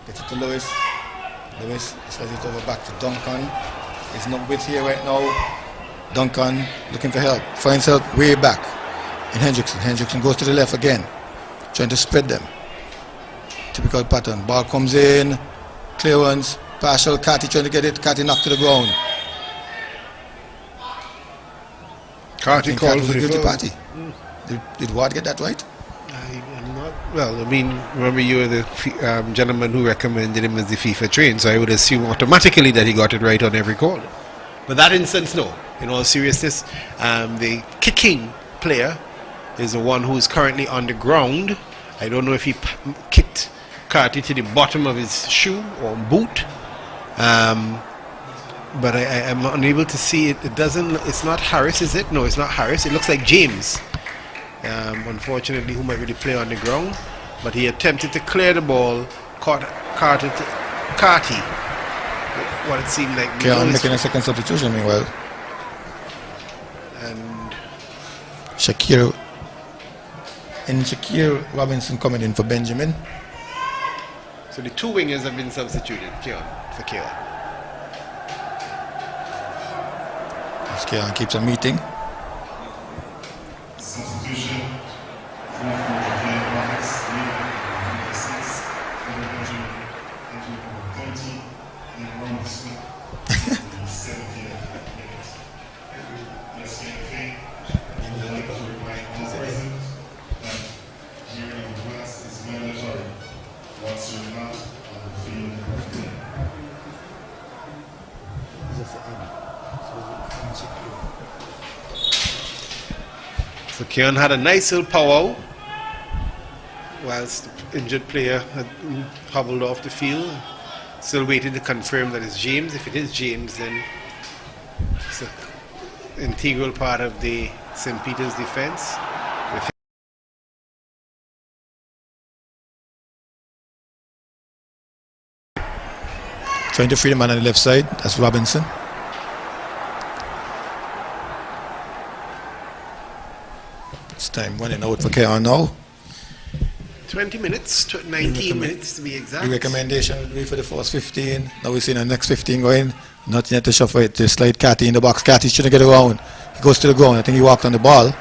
Gets it to Lewis. Lewis slides it over back to Duncan. There's no width here right now. Duncan looking for help. Finds help way back in Hendrickson. Hendrickson goes to the left again. Trying to spread them. Typical pattern. Ball comes in. Clearance. Partial. Carty trying to get it. Carty knocked to the ground. Carty called for the guilty foul. party. Did Ward get that right? I'm not. Well, I mean, remember you were the gentleman who recommended him as the FIFA train, so I would assume automatically that he got it right on every call. But that instance, no. In all seriousness, the kicking player is the one who is currently on the ground. I don't know if he kicked Carty to the bottom of his shoe or boot. But I am unable to see it. It doesn't. It's not Harris, is it? No, it's not Harris. It looks like James. Unfortunately, who might really play on the ground. But he attempted to clear the ball, caught Carty. What it seemed like. Keon making a second substitution meanwhile. And Shakir Robinson coming in for Benjamin. so the two wingers have been substituted. Keon. Keon keeps a meeting. Substitution. From Japan, Roberts, number 6, number Benjamin, number 30, and Ronald Smith, the 70th minute. Yes, okay. I would like to remind all present that wearing a mask is mandatory once you're not on the field of play. So Keon had a nice little powwow whilst the injured player had hobbled off the field. Still waiting to confirm that it's James. If it is James, then it's an integral part of the St. Peter's defense. Trying to free the man on the left side. That's Robinson. It's time running out for KR now. 20 minutes, 19 minutes to be exact. The recommendation would be for the first 15. Now we're seeing the next 15 going. Nothing yet to shuffle it. To slide Catty in the box. Catty's trying to get around. He goes to the ground. I think he walked on the ball.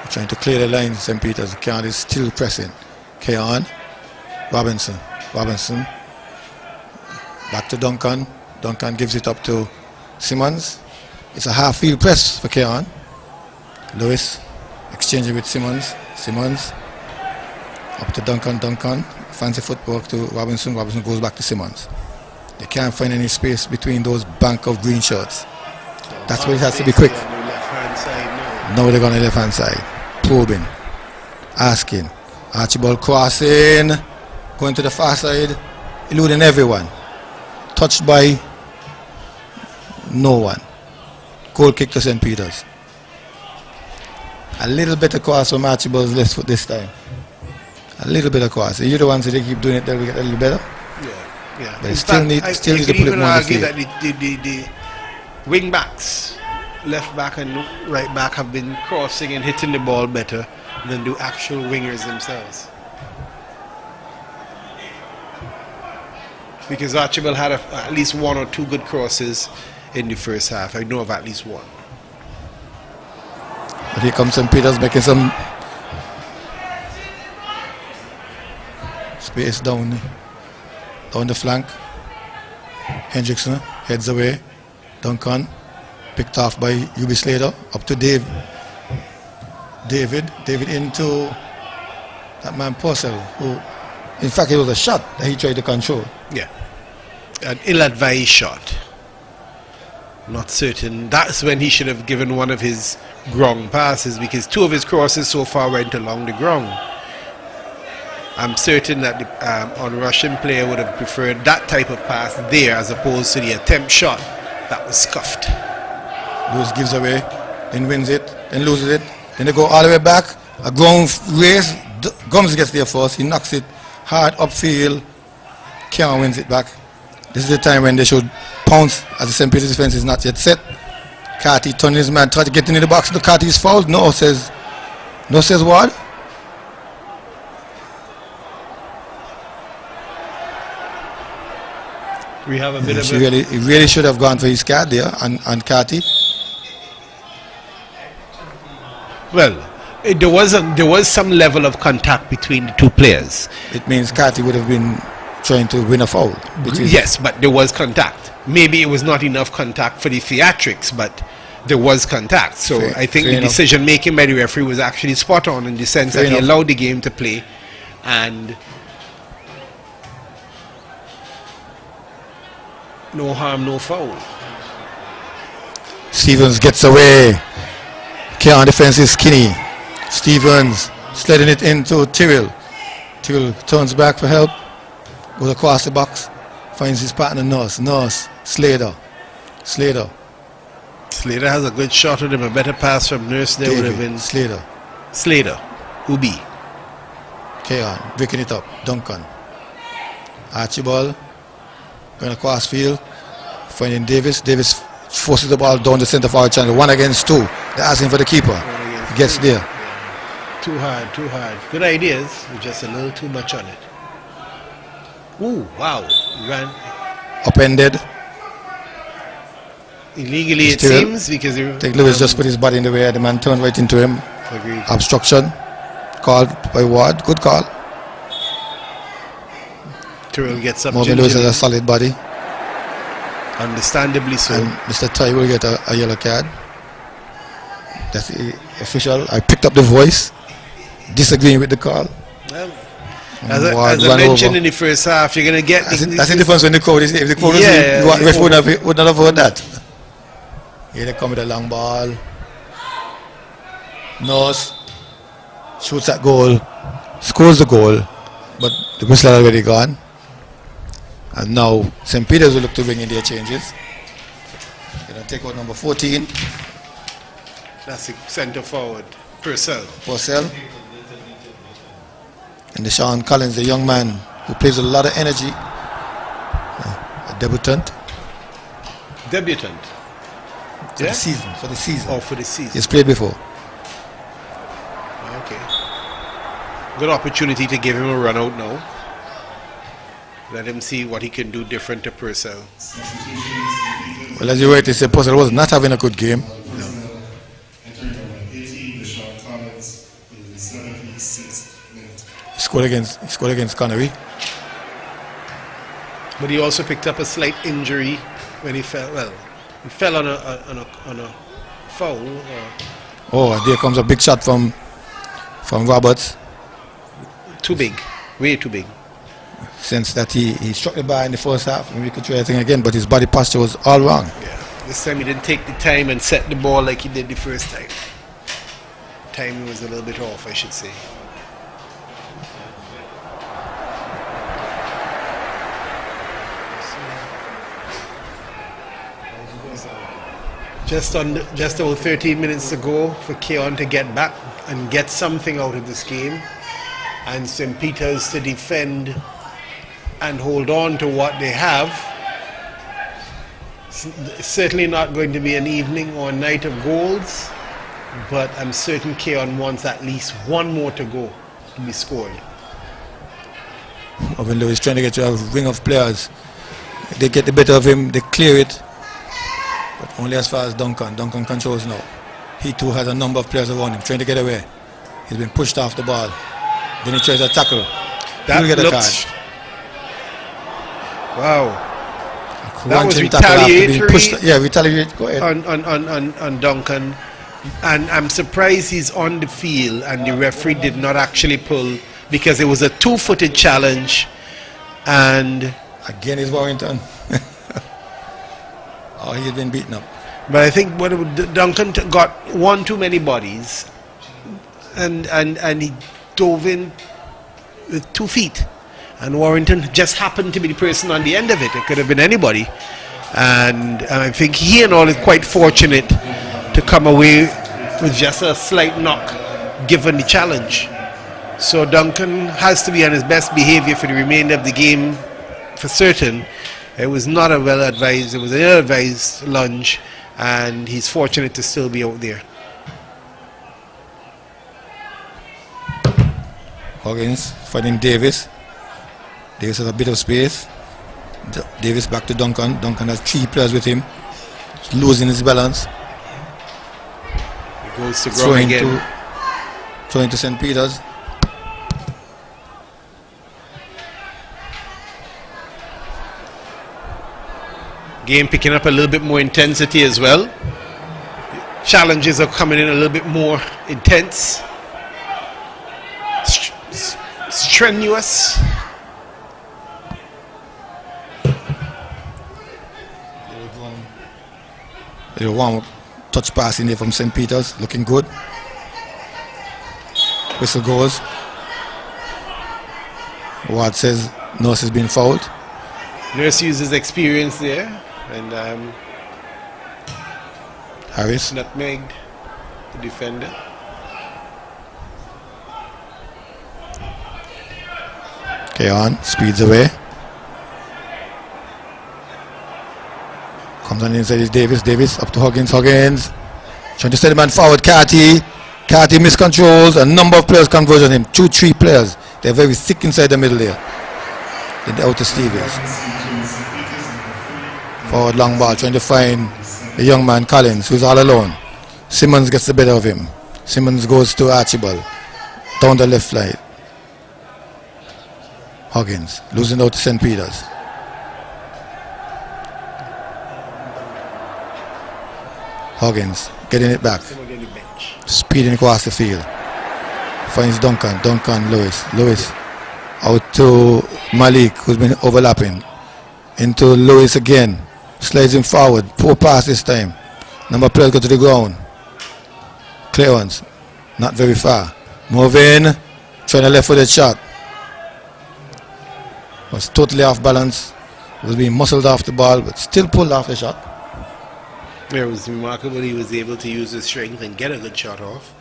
Trying to clear the line. St. Peter's. Keon is still pressing. Keon. Robinson. Robinson. Back to Duncan. Duncan gives it up to Simmons. It's a half field press for Keon. Lewis exchanging with Simmons. Simmons up to Duncan. Duncan fancy footwork to Robinson. Robinson goes back to Simmons. They can't find any space between those bank of green shirts. That's where it has to be quick. Now they're on the left hand side. Probing. Asking. Archibald crossing. Going to the far side. Eluding everyone. Touched by no one. Goal kick to St. Peter's. A little bit across from Archibald's left foot this time. A little bit across. You're the ones that they keep doing it, they'll get a little better. Yeah. But still need to put it more on the field. That the wing backs, left back and right back, have been crossing and hitting the ball better than do actual wingers themselves. Because Archibald had at least one or two good crosses in the first half. I know of at least one. But here comes St. Peter's making some space down the flank. Hendrickson heads away. Duncan picked off by UB Slater. Up to David into that man Purcell, who in fact it was a shot that he tried to control. Yeah, an ill-advised shot. Not certain. That's when he should have given one of his ground passes, because two of his crosses so far went along the ground. I'm certain that the on-Russian player would have preferred that type of pass there as opposed to the attempt shot that was scuffed. Lewis gives away, then wins it, then loses it, then they go all the way back. A ground race. Gums gets there first. He knocks it hard upfield. Keon wins it back. This is the time when they should pounce, as the St. Peter's defense is not yet set. Carty turning his man, try to get into the box. The Carty is fouled. No says what? We have a bit of he really should have gone for his card there and Carty. Well, there was some level of contact between the two players. It means Carty would have been trying to win a foul. Yes, but there was contact. Maybe it was not enough contact for the theatrics, but there was contact. So I think the decision making by the referee was actually spot on in the sense that he allowed the game to play, and no harm, no foul. Stevens gets away. Keon defense is skinny. Stevens sliding it into Tyrrell. Tyrrell turns back for help. Goes across the box. Finds his partner Nurse. Slater. Slater has a good shot at him. A better pass from Nurse there would have been Slater. Ubi. Keon breaking it up. Duncan. Archibald going across field. Finding Davis. Davis forces the ball down the center forward channel. 1 against 2. They're asking for the keeper. He gets there. Too hard. Good ideas, just a little too much on it. Ooh, wow. Ran upended. Illegally, it seems, because I think Lewis just put his body in the way. The man turned right into him. Agreed. Obstruction. Called by Ward. Good call. Tyrrell gets up. Morgan Lewis has a solid body. Understandably so. And Mr. Ty will get a yellow card. That's the official. I picked up the voice, disagreeing with the call. Well, as I mentioned in the first half, you're going to get... That's the difference when the crowd is... If the crowd is... would not have heard that. Here they come with a long ball. Nose shoots that goal. Scores the goal. But the whistle already gone. And now St. Peter's will look to bring in their changes. They're going to take out number 14. That's the centre forward, Purcell. And Deshaun Collins, the young man who plays with a lot of energy. A debutant. Debutant? For the season. Oh, for the season. He's played before. Okay. Good opportunity to give him a run out now. Let him see what he can do different to Purcell. Well, as you rightly said, Purcell was not having a good game. He scored against Connery. But he also picked up a slight injury when he fell. Well, he fell on a foul. Oh, there comes a big shot from Roberts. Too big, way too big. Since that he struck the bar in the first half, maybe he could try everything again, but his body posture was all wrong. Yeah, this time he didn't take the time and set the ball like he did the first time. Timing was a little bit off, I should say. Just about 13 minutes to go for Keon to get back and get something out of this game, and St. Peter's to defend and hold on to what they have. It's certainly not going to be an evening or a night of goals, but I'm certain Keon wants at least one more to go to be scored. Owen Lewis trying to get to a ring of players. They get the better of him, they clear it. But only as far as Duncan. Duncan controls now. He too has a number of players around him trying to get away. He's been pushed off the ball. Then he tries a tackle. He'll get a card. Wow. That was retaliatory. Go ahead. On Duncan. And I'm surprised he's on the field and the referee did not actually pull, because it was a two-footed challenge. And again is Warrington. Oh, he's been beaten up. But I think Duncan got one too many bodies, and he dove in with 2 feet, and Warrington just happened to be the person on the end of it. It could have been anybody, and I think he and all is quite fortunate to come away with just a slight knock given the challenge. So Duncan has to be on his best behavior for the remainder of the game for certain. It was not a well-advised, it was an ill-advised lunge, and he's fortunate to still be out there. Huggins fighting Davis. Davis has a bit of space. Davis back to Duncan. Duncan has 3 players with him. He's losing his balance. He goes to ground again. Throwing to St. Peter's. Game picking up a little bit more intensity as well. Challenges are coming in a little bit more intense. Strenuous. There one touch pass in there from St. Peter's, looking good. Whistle goes. Ward says Nurse has been fouled. Nurse uses experience there, and Harris nutmegged the defender. Okay, on speeds away. Comes on the inside is Davis. Davis up to Huggins. Huggins trying to set the man forward. Carty miscontrols. A number of players converge on him. 2-3 players. They're very thick inside the middle there. Then out to Stevens. Forward long ball trying to find the young man Collins, who's all alone. Simmons gets the better of him. Simmons goes to Archibald. Down the left side. Huggins losing out to St. Peter's. Huggins getting it back. Speeding across the field. Finds Duncan. Lewis out to Malik, who's been overlapping. Into Lewis again. Slides him forward. Poor pass this time. Number of players go to the ground. Clearance. Not very far. Moving. Trying a left-footed shot. Was totally off balance. Was being muscled off the ball, but still pulled off the shot. It was remarkable he was able to use his strength and get a good shot off.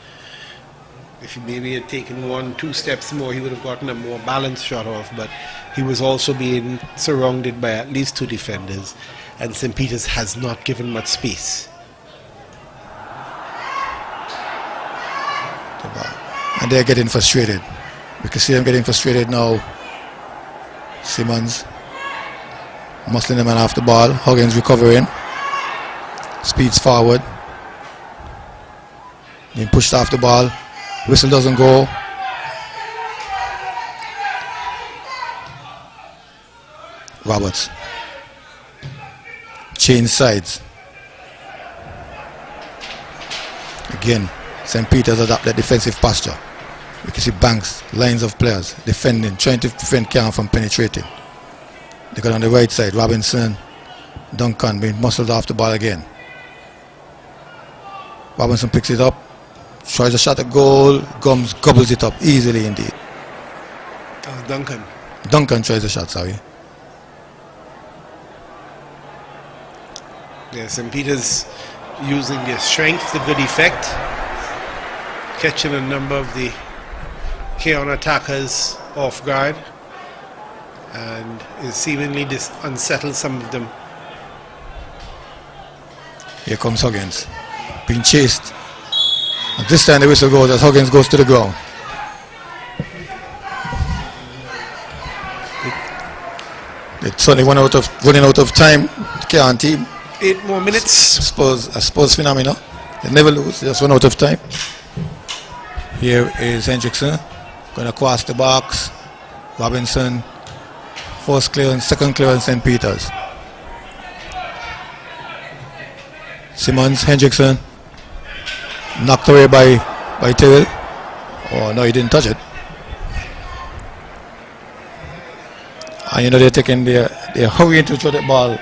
If he maybe had taken 1-2 steps more, he would have gotten a more balanced shot off, but he was also being surrounded by at least 2 defenders, and St. Peter's has not given much space. And they're getting frustrated. We can see them getting frustrated now. Simmons muscling the man off the ball. Huggins recovering. Speeds forward. Being pushed off the ball. Whistle doesn't go. Roberts. Change sides. Again, St. Peter's adopt that defensive posture. You can see Banks, lines of players defending, trying to prevent Cairn from penetrating. They got on the right side, Robinson, Duncan being muscled off the ball again. Robinson picks it up, tries a shot at goal, gobbles it up easily indeed. That was Duncan. Duncan tries a shot, sorry. Yeah, St. Peter's using their strength to good effect, catching a number of the Cairn attackers off guard, and is seemingly unsettled some of them. Here comes Huggins, being chased. And this time the whistle goes as Huggins goes to the ground. It's suddenly running out of time, the Cairn team. 8 more minutes. I suppose phenomena. They never lose, they just run out of time. Here is Hendrickson going across the box. Robinson, first clearance, second clearance, St. Peter's. Simmons, Hendrickson, knocked away by Tyrrell. Oh no, he didn't touch it. And you know they're hurrying to throw the ball.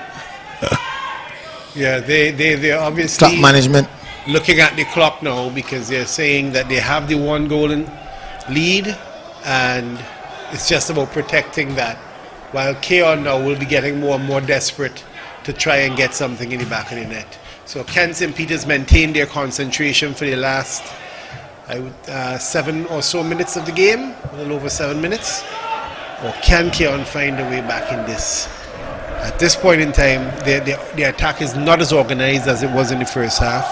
Yeah, they're obviously Clock management. looking at the clock now, because they're saying that they have the 1 goal in lead, and it's just about protecting that, while Cairn now will be getting more and more desperate to try and get something in the back of the net. So can St. Peter's maintain their concentration for the last 7 or so minutes of the game, a little over 7 minutes, or can Cairn find a way back in this? At this point in time, the attack is not as organized as it was in the first half.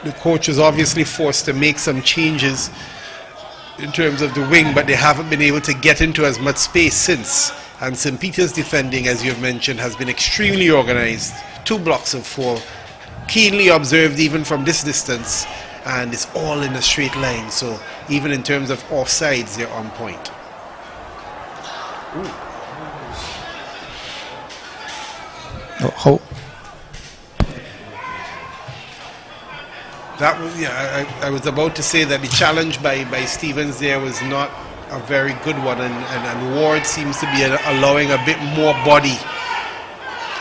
The coach is obviously forced to make some changes in terms of the wing, but they haven't been able to get into as much space since. And St. Peter's defending, as you've mentioned, has been extremely organized. 2 blocks of 4, keenly observed even from this distance, and it's all in a straight line. So even in terms of offsides, they're on point. How? That was, I was about to say that the challenge by Stevens there was not a very good one, and Ward seems to be allowing a bit more body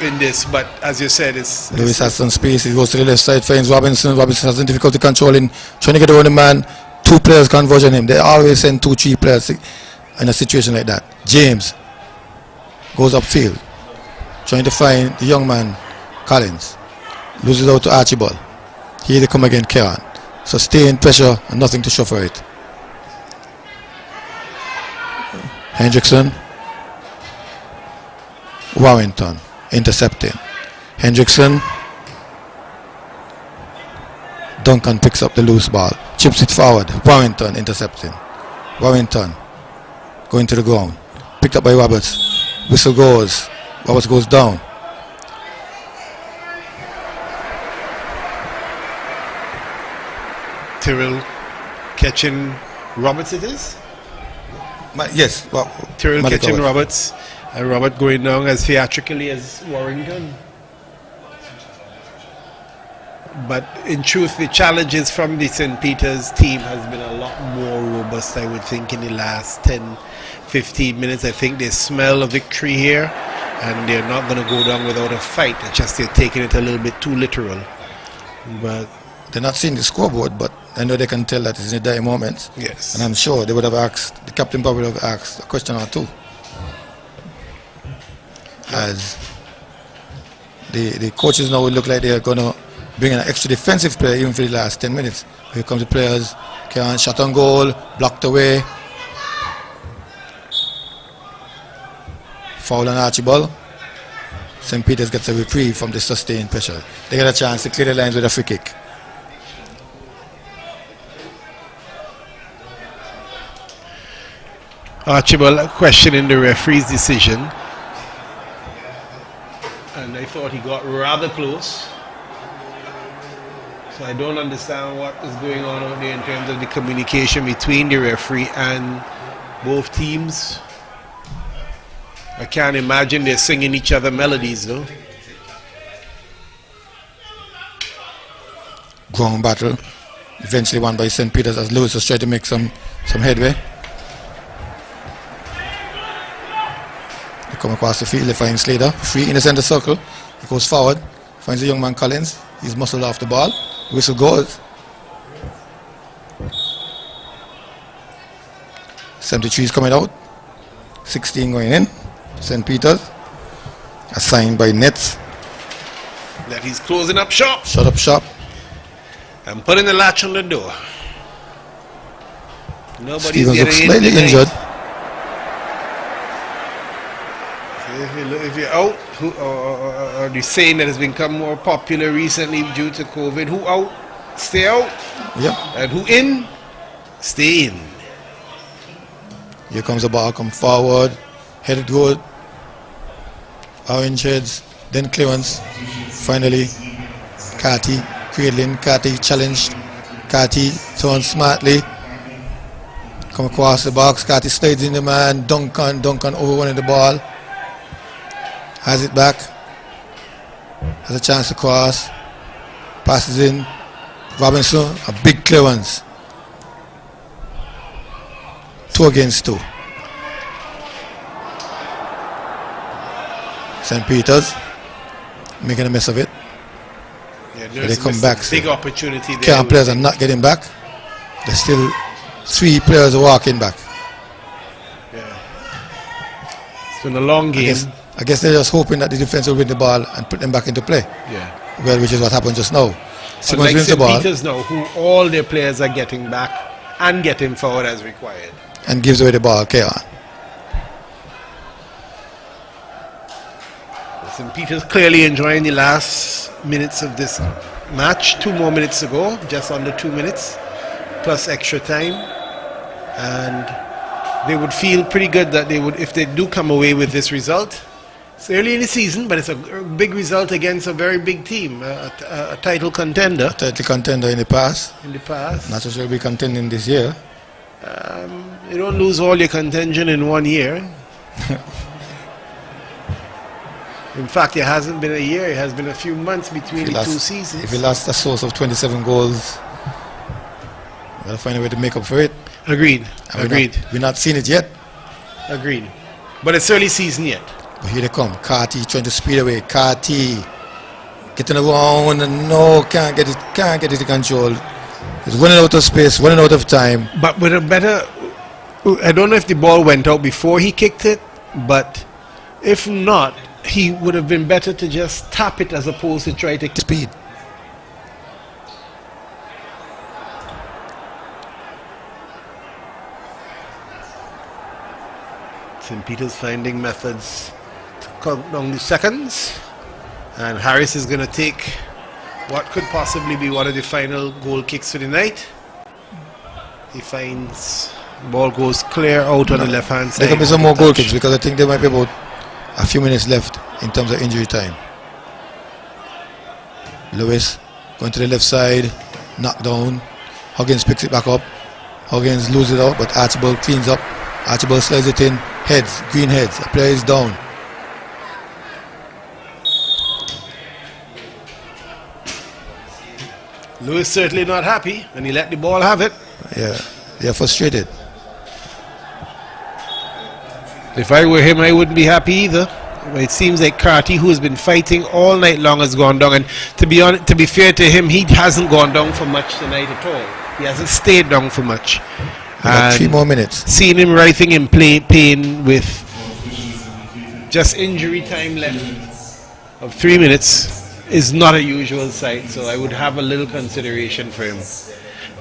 in this, but as you said, Lewis has some space. He goes to the left side, finds Robinson. Robinson has some difficulty controlling, trying to get around the man. 2 players converge on him. They always send 2-3 players in a situation like that. James goes upfield, trying to find the young man, Collins. Loses out to Archibald. Here they come again, Cairn. Sustained pressure and nothing to show for it. Hendrickson. Warrington intercepting. Hendrickson. Duncan picks up the loose ball. Chips it forward. Warrington intercepting. Warrington going to the ground. Picked up by Roberts. Whistle goes. Roberts goes down. Tyrrell catching Roberts, it is? Yes. Well, Tyrrell catching Roberts, and Robert going down as theatrically as Warrington. But in truth, the challenges from the St. Peter's team has been a lot more robust, I would think, in the last 10-15 minutes. I think they smell a victory here, and they're not going to go down without a fight. It's just they're taking it a little bit too literal. But they're not seeing the scoreboard, but I know they can tell that it's in the dire moments. Yes. And I'm sure they would have asked, the captain probably would have asked a question or 2. as the coaches now look like they're going to bring an extra defensive player even for the last 10 minutes. Here comes the players. Can shot on goal, blocked away. Foul on Archibald. St. Peter's gets a reprieve from the sustained pressure. They get a chance to clear the lines with a free kick. Archibald questioning the referee's decision, and I thought he got rather close. So I don't understand what is going on out there in terms of the communication between the referee and both teams. I can't imagine they're singing each other melodies though. Ground battle, eventually won by St. Peter's as Lewis was trying to make some headway. They come across the field, they find Slater, free in the center circle. He goes forward, finds the young man Collins. He's muscled off the ball. Whistle goes. 73 is coming out. 16 going in. St. Peter's. Assigned by Nets. That he's closing up shop. Shut up shop. And putting the latch on the door. Nobody's Stevens getting looks in slightly tonight. injured. If you're out, or the saying that has become more popular recently due to COVID, who out, stay out. Yep. And who in, stay in. Here comes the ball, come forward. Headed good. Orange heads. Then clearance. Finally, Carty. Cradling. Carty challenged. Carty turns smartly. Come across the box. Carty slides in the man. Duncan overrunning the ball. Has it back. Has a chance to cross. Passes in. Robinson. A big clearance. 2 against 2. St. Peter's making a mess of it. Yeah, They come back. Big opportunity there. Current players are not getting back. There's still 3 players walking back. Yeah. It's been a long game. I guess they're just hoping that the defense will win the ball and put them back into play. Yeah. Well, which is what happened just now. Simmons Unlike wins the St. ball Peter's now, who all their players are getting back and getting forward as required. and gives away the ball. Keon. St. Peter's clearly enjoying the last minutes of this match. 2 more minutes to go, just under 2 minutes, plus extra time. And they would feel pretty good that they would, if they do come away with this result. It's early in the season, but it's a big result against a very big team, a title contender. A title contender in the past. In the past. Not necessarily be contending this year. You don't lose all your contention in 1 year. In fact, it hasn't been a year, it has been a few months between the 2 seasons. If you lost a source of 27 goals, you gotta find a way to make up for it. Agreed. And Agreed. We're not seeing it yet. Agreed. But it's early season yet. But here they come. Carty trying to speed away. Carty getting around and no, can't get it to control. He's running out of space, running out of time. But with a better, I don't know if the ball went out before he kicked it, but if not, he would have been better to just tap it as opposed to try to speed. St. Peter's finding methods to count down the seconds, and Harris is going to take what could possibly be one of the final goal kicks for the night. He finds ball goes clear out on the left hand side. There can be some more goal kicks because I think there might be about a few minutes left in terms of injury time. Lewis going to the left side, knocked down. Huggins picks it back up. Huggins loses it out, but Archibald cleans up. Archibald slides it in. Heads, green heads. The player is down. Lewis certainly not happy, and he let the ball have it. Yeah, they're frustrated. If I were him, I wouldn't be happy either. It seems like Carty, who has been fighting all night long, has gone down. And to be fair to him, he hasn't gone down for much tonight at all. He hasn't stayed down for much. And 3 more minutes. Seeing him writhing in pain with Just injury time left of 3 minutes is not a usual sight, so I would have a little consideration for him.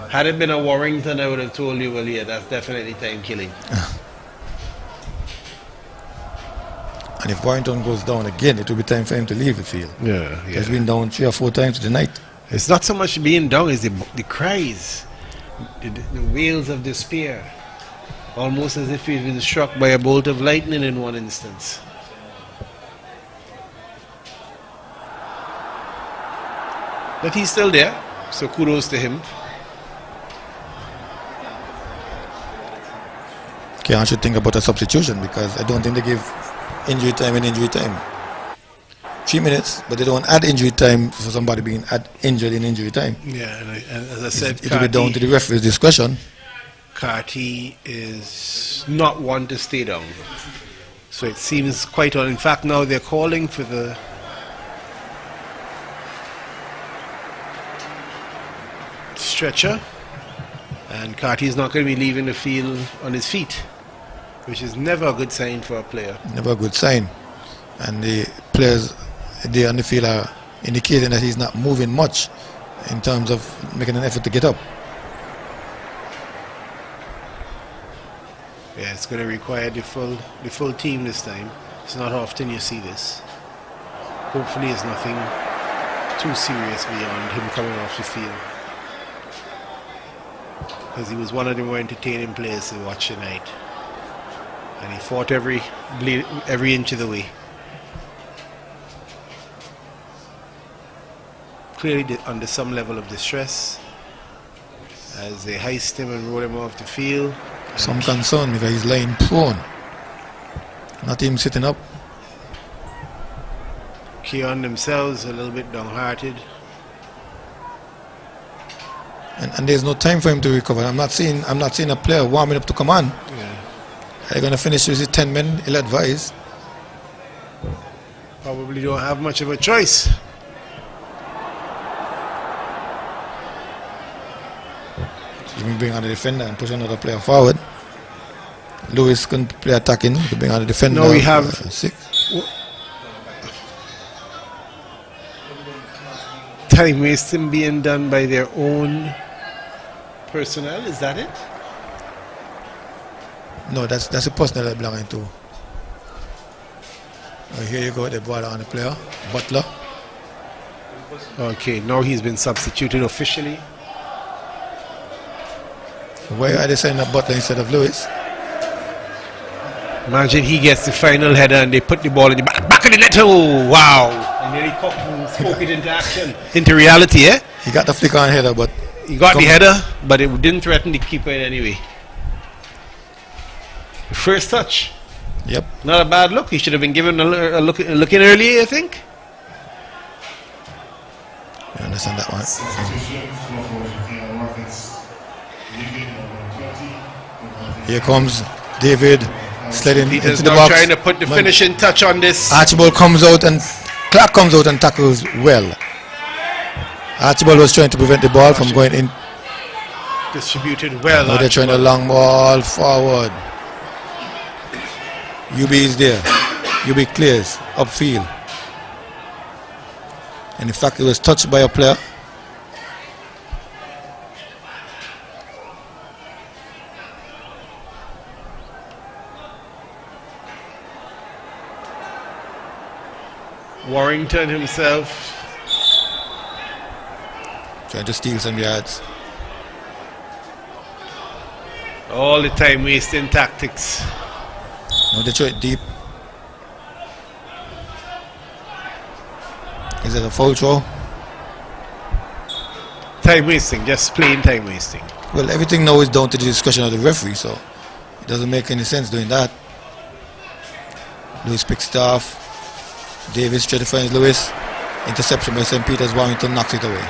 Had it been a Warrington, I would have told you, well, yeah, that's definitely time killing. And if Warrington goes down again, it will be time for him to leave the field. Yeah. He's been down 3 or 4 times tonight. It's not so much being down, it's the cries, the wails of despair. Almost as if he's been struck by a bolt of lightning in one instance. But he's still there, so kudos to him. Okay, I should think about a substitution because I don't think they give injury time and injury time. 3 minutes, but they don't add injury time for somebody being injured in injury time. Yeah, and as I said, it will be down to the referee's discretion. Carty is not one to stay down. So it seems quite on. In fact, now they're calling for the stretcher, and Carty is not going to be leaving the field on his feet, which is never a good sign for a player. Never a good sign. And the players there on the field are indicating that he's not moving much in terms of making an effort to get up. Yeah, it's going to require the full team this time. It's not often you see this. Hopefully it's nothing too serious beyond him coming off the field. Because he was one of the more entertaining players to watch tonight. And he fought every inch of the way. Clearly under some level of distress as they heist him and roll him off the field. Some concern because he's lying prone, not even sitting up. Keon themselves a little bit downhearted. And there's no time for him to recover. I'm not seeing a player warming up to come on. Yeah. They're gonna finish with 10 men, ill advised. Probably don't have much of a choice. Even bring on the defender and push another player forward. Lewis can play attacking to bring on the defender. No, we have 6. Time wasting being done by their own personnel. Is that it? No, that's a personnel that belonging to. Here you go, the ball on the player, Butler. Okay, now he's been substituted officially. Why are they sending up Butler instead of Lewis? Imagine he gets the final header and they put the ball in the back of the net. Oh, wow. And then he spoke it into action, into reality, eh? He got the flick on header, but... He got the header, but it didn't threaten the keeper in any way. First touch. Yep. Not a bad look. He should have been given a look in earlier, I think. I understand that one. Here comes David sliding Peter's into the now box. trying to put the finishing touch on this. Archibald comes out and Clark comes out and tackles well. Archibald was trying to prevent the ball from going in. Distributed well. Now they're trying a long ball forward. UB is there. UB clears upfield. And in fact, it was touched by a player. Warrington himself trying to steal some yards. All the time wasting tactics. Now they throw it deep. Is it a foul throw? Time wasting, just plain time wasting. Well, everything now is down to the discretion of the referee, so it doesn't make any sense doing that. Lewis picks it off. Davis tries to find Lewis. Interception by St. Peter's. Warrington knocks it away.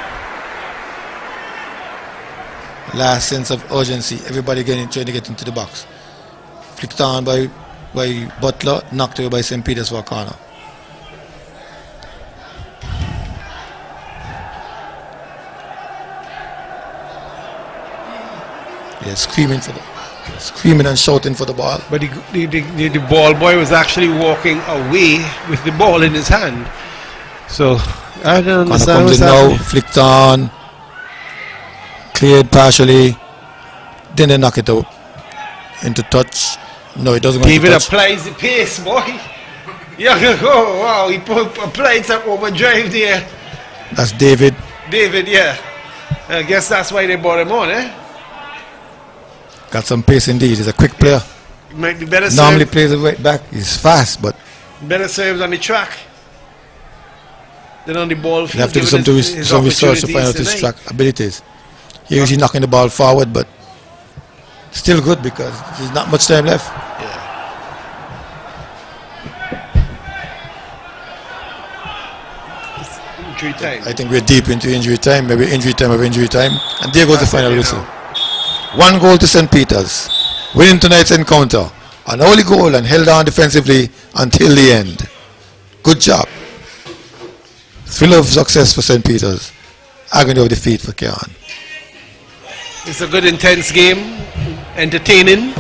Last sense of urgency. Everybody trying to get into the box. Flicked on by Butler. Knocked away by St. Peter's for a corner. Yeah, screaming for screaming and shouting for the ball. But the ball boy was actually walking away with the ball in his hand. So I don't understand Comes what's in now, happening. flicked on, cleared partially, then they knock it out into touch. No, it doesn't go into David touch. applies the pace, boy. Yeah, oh wow, he applied some overdrive there. That's David. David, yeah. I guess that's why they brought him on, eh? Got some pace indeed. He's a quick player. Might be better Normally served, plays it right back. He's fast, but better served on the track than on the ball you field. have to do given some research to find out his tonight. track abilities. Here he's knocking the ball forward, but still good because there's not much time left. Injury time. I think we're deep into injury time, maybe injury time of injury time. And there goes the final whistle. 1 goal to St. Peter's, winning tonight's encounter. An early goal and held on defensively until the end. Good job. Thrill of success for St. Peter's. Agony of defeat for Keon. It's a good intense game, entertaining.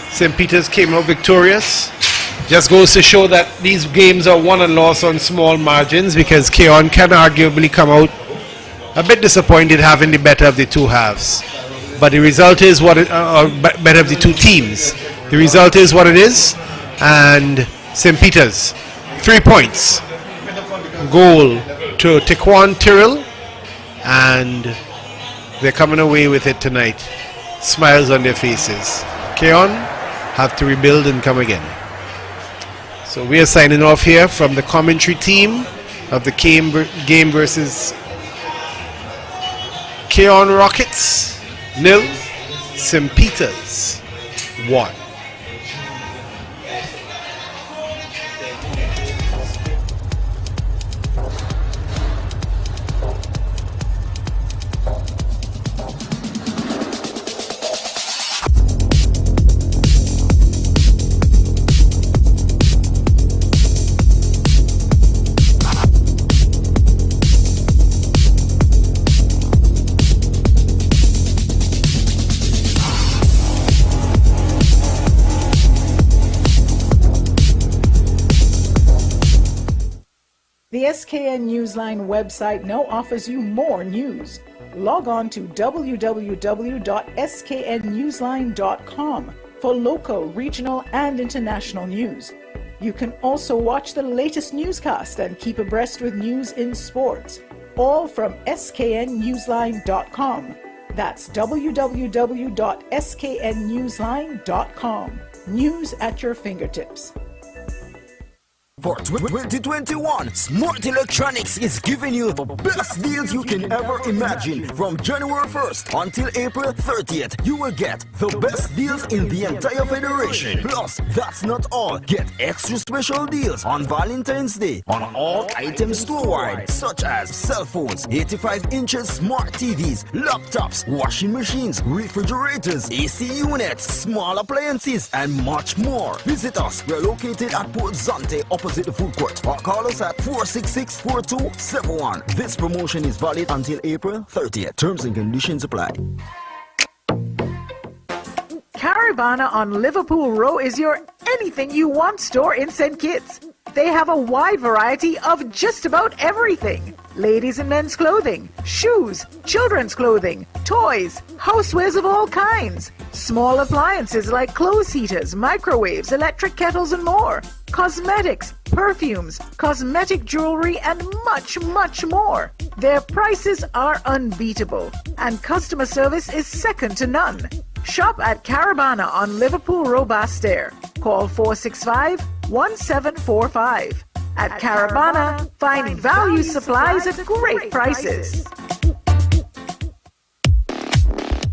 St. Peter's came out victorious. Just goes to show that these games are won and lost on small margins, because Keon can arguably come out a bit disappointed having the better of the two halves. But the result is what better of the two teams. The result is what it is, and St. Peter's 3 points. Goal to Tequan Tyrrell, and they're coming away with it tonight. Smiles on their faces. Keon have to rebuild and come again. So we are signing off here from the commentary team of the game versus Keon Rockets 0, St. Peter's 1. The SKN Newsline website now offers you more news. Log on to www.sknnewsline.com for local, regional, and international news. You can also watch the latest newscast and keep abreast with news in sports, all from sknnewsline.com. That's www.sknnewsline.com. News at your fingertips. For 2021, Smart Electronics is giving you the best deals you can ever imagine. From January 1st until April 30th, you will get the best deals in the entire federation. Plus, that's not all. Get extra special deals on Valentine's Day on all items store-wide, such as cell phones, 85 inches smart TVs, laptops, washing machines, refrigerators, AC units, small appliances, and much more. Visit us. We're located at Port Zante, opposite the food court, or call us at 466-4271. This promotion is valid until April 30th. Terms and conditions apply. Caravana on Liverpool Row is your anything you want store in St. Kitts. They have a wide variety of just about everything. Ladies and men's clothing, shoes, children's clothing, toys, housewares of all kinds, small appliances like clothes heaters, microwaves, electric kettles, and more, cosmetics, perfumes, cosmetic jewelry, and much, much more. Their prices are unbeatable, and customer service is second to none. Shop at Caravana on Liverpool Row Bastair. Call 465-1745. At Caravana, find value supplies at great prices.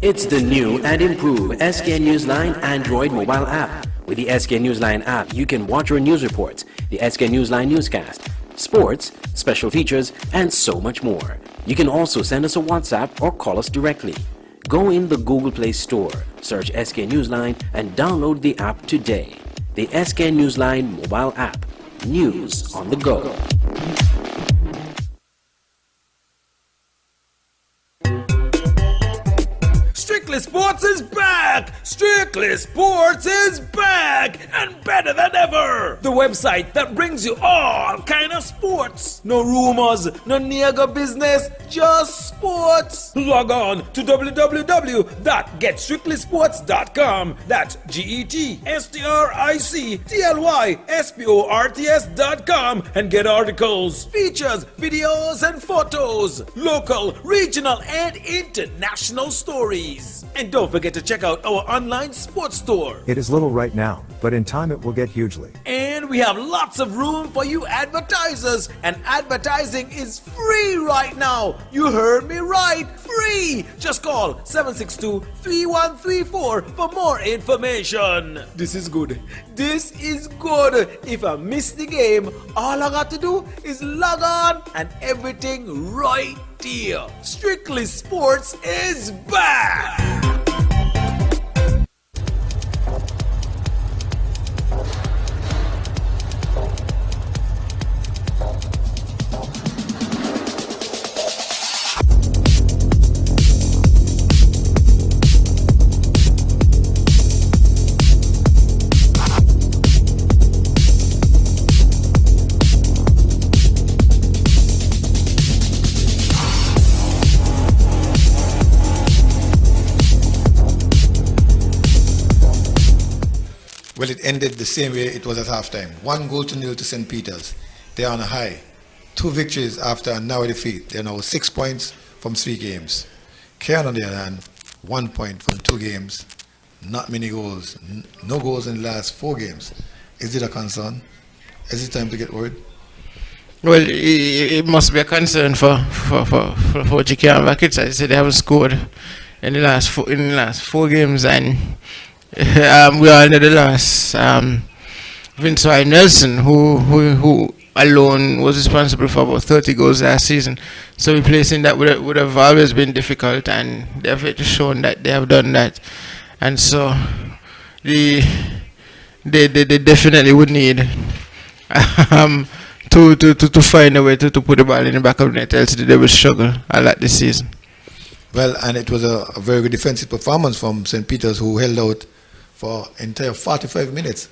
It's the new and improved SKN Newsline Android mobile app. With the SKN Newsline app, you can watch your news reports, the SKN Newsline newscast, sports, special features, and so much more. You can also send us a WhatsApp or call us directly. Go in the Google Play Store, search SKN Newsline, and download the app today. The SKN Newsline mobile app. News on the go. Strictly Sports is back! Strictly Sports is back! And better than ever! The website that brings you all kind of sports. No rumors, no nigger business, just sports. Log on to www.getstrictlysports.com. That's GETSTRICTLYSPORTS.com and get articles, features, videos, and photos. Local, regional, and international stories. And don't forget to check out our online sports store. It is little right now, but in time it will get hugely. And we have lots of room for you advertisers. And advertising is free right now. You heard me right. Free. Just call 762-3134 for more information. This is good. This is good. If I miss the game, all I got to do is log on and everything right there. Strictly Sports is back. Well, it ended the same way it was at halftime. 1-0 to St. Peter's. They're on a high. 2 victories after a narrow defeat. They're now 6 points from 3 games. Cairn, on the other hand, 1 point from 2 games. Not many goals. No goals in the last 4 games. Is it a concern? Is it time to get worried? Well, it must be a concern for Cairn Rackets. I said they haven't scored in the last 4 games, and we are under the loss. Vince Nelson, who alone was responsible for about 30 goals last season. So replacing that would have always been difficult, and they've shown that they have done that. And so they definitely would need to find a way to put the ball in the back of the net, else they will struggle a lot this season. Well, and it was a very good defensive performance from St. Peter's, who held out for entire 45 minutes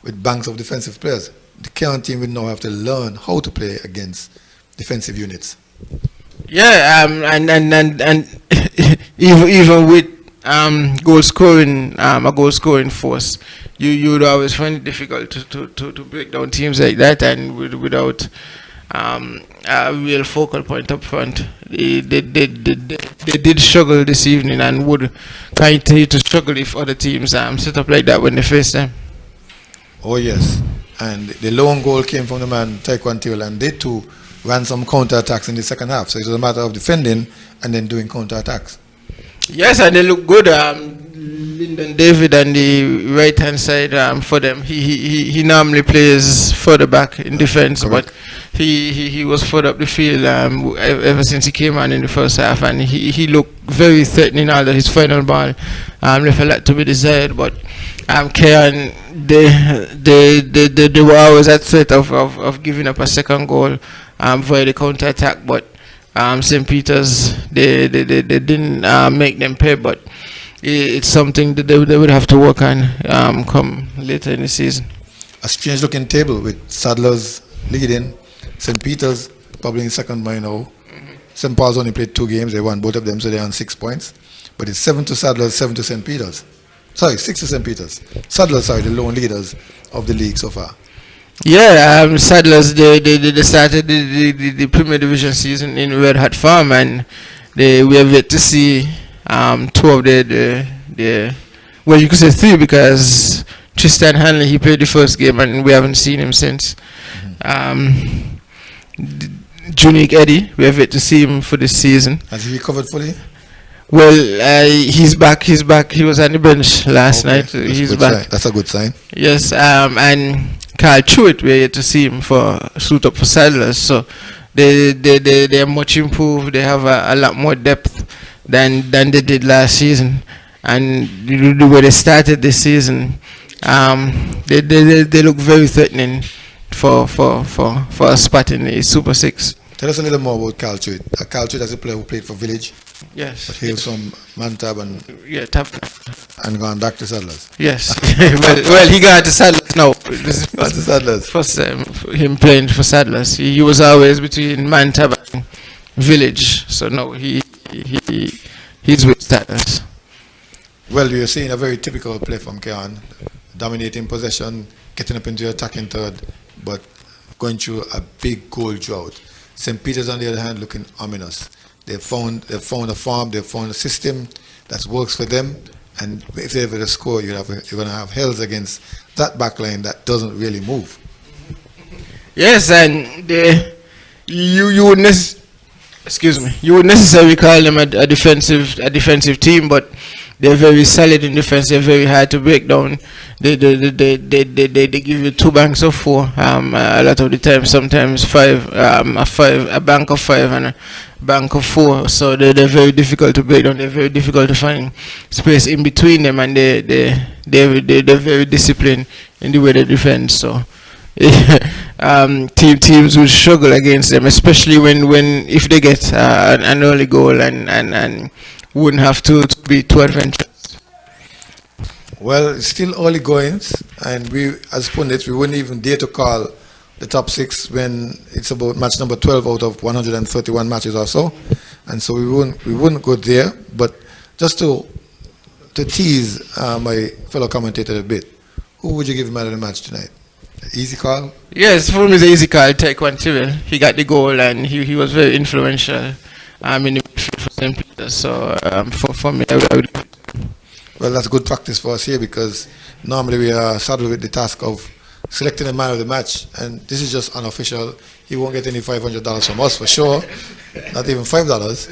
with banks of defensive players. The Cairn team will now have to learn how to play against defensive units. Yeah, and even with a goal scoring force, you would always find it difficult to break down teams like that, and without a real focal point up front. They did struggle this evening, and would continue to struggle if other teams set up like that when they face them. Oh yes, and the lone goal came from the man Taekwondo, and they too ran some counter-attacks in the second half. So it was a matter of defending and then doing counter-attacks. Yes, and they look good. Lyndon David on the right hand side for them. He normally plays further back in defense, Correct. but he was further up the field ever since he came on in the first half, and he looked very threatening. Although his final ball left a lot to be desired, but Cairn, they were always at threat of giving up a second goal via the counter attack, but St. Peter's they didn't make them pay, but it's something that they would have to work on come later in the season. A strange looking table with Sadler's leading, St. Peter's probably in second by now. St. Paul's only played 2 games, they won both of them, so they're on 6 points. But it's 7 to Sadler's, 7 to St. Peter's. Sorry, 6 to St. Peter's. Sadler's are the lone leaders of the league so far. Yeah, Sadler's they started the Premier Division season in red hot form, and we have yet to see 2 of the well, you could say 3, because Tristan Hanley, he played the first game and we haven't seen him since. Junique Eddie, we have yet to see him for this season. Has he recovered fully? Well, he's back. He was on the bench last night. He's back. That's a good sign. Yes, and Carl Truitt, we're yet to see him for suit up for Sadlers. So they are much improved. They have a lot more depth than they did last season. And the way they started this season, they look very threatening for a spot in the Super 6. Tell us a little more about Carl Truitt. Carl Truitt is a player who played for Village, Yes. but hails from Mantab and Yeah, tap. gone back to Settlers. Yes. well, he got to Saddlers now. This is Back to Settlers. first time for him playing for Saddlers. He was always between Mantab and Village. So now he's with Saddlers. Well, you're seeing a very typical play from Keon, dominating possession, getting up into your attacking third, but going through a big goal drought. St. Peter's, on the other hand, looking ominous. They've found a form, they've found a system that works for them, and if they ever score, you're going to have hells against that back line that doesn't really move. Yes, and you would necessarily call them a defensive team, but they're very solid in defense. They're very hard to break down. They give you 2 banks of 4. A lot of the time, sometimes 5. A bank of 5 and a bank of 4. So they're very difficult to break down. They're very difficult to find space in between them, and they're very disciplined in the way they defend. So teams will struggle against them, especially when if they get an early goal and wouldn't have to be too adventurous. Well, it's still early goings, and we, as pundits, we wouldn't even dare to call the top 6 when it's about match number 12 out of 131 matches or so, and so we wouldn't go there. But just to tease my fellow commentator a bit, who would you give man of the match tonight? Easy call? Yes, for me it's an easy call. Taekwondo Tyrrell. He got the goal, and he was very influential in the midfield for St. Peter. So for me, I would. Well, that's good practice for us here, because normally we are saddled with the task of selecting a man of the match, and this is just unofficial. He won't get any $500 from us for sure, not even $5.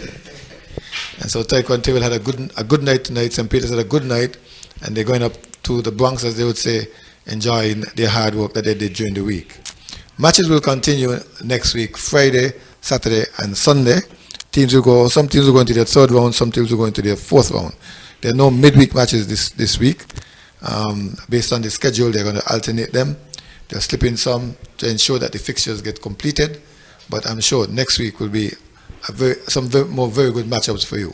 And so Taekwondo Tyrrell had a good night tonight. St. Peter's had a good night, and they're going up to the Bronx, as they would say, enjoying their hard work that they did during the week. Matches will continue next week, Friday, Saturday, and Sunday. Some teams will go into their 3rd round, some teams will go into their 4th round. There are no midweek matches this week. Based on the schedule, they're going to alternate them. They'll slip in some to ensure that the fixtures get completed. But I'm sure next week will be some very good matchups for you.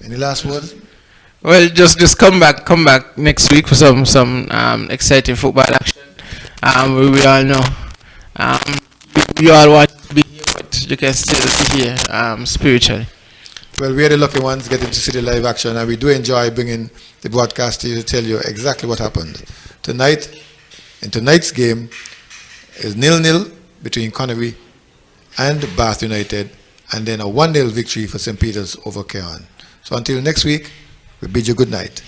Any last words? Well, just come back next week for some exciting football action. We all know you all want to be here, but you can still be here spiritually. Well, we are the lucky ones getting to see the live action, and we do enjoy bringing the broadcast to you to tell you exactly what happened. Tonight, in tonight's game, is 0-0 between Connery and Bath United, and then a 1-0 victory for St. Peter's over Keon. So until next week, we bid you good night.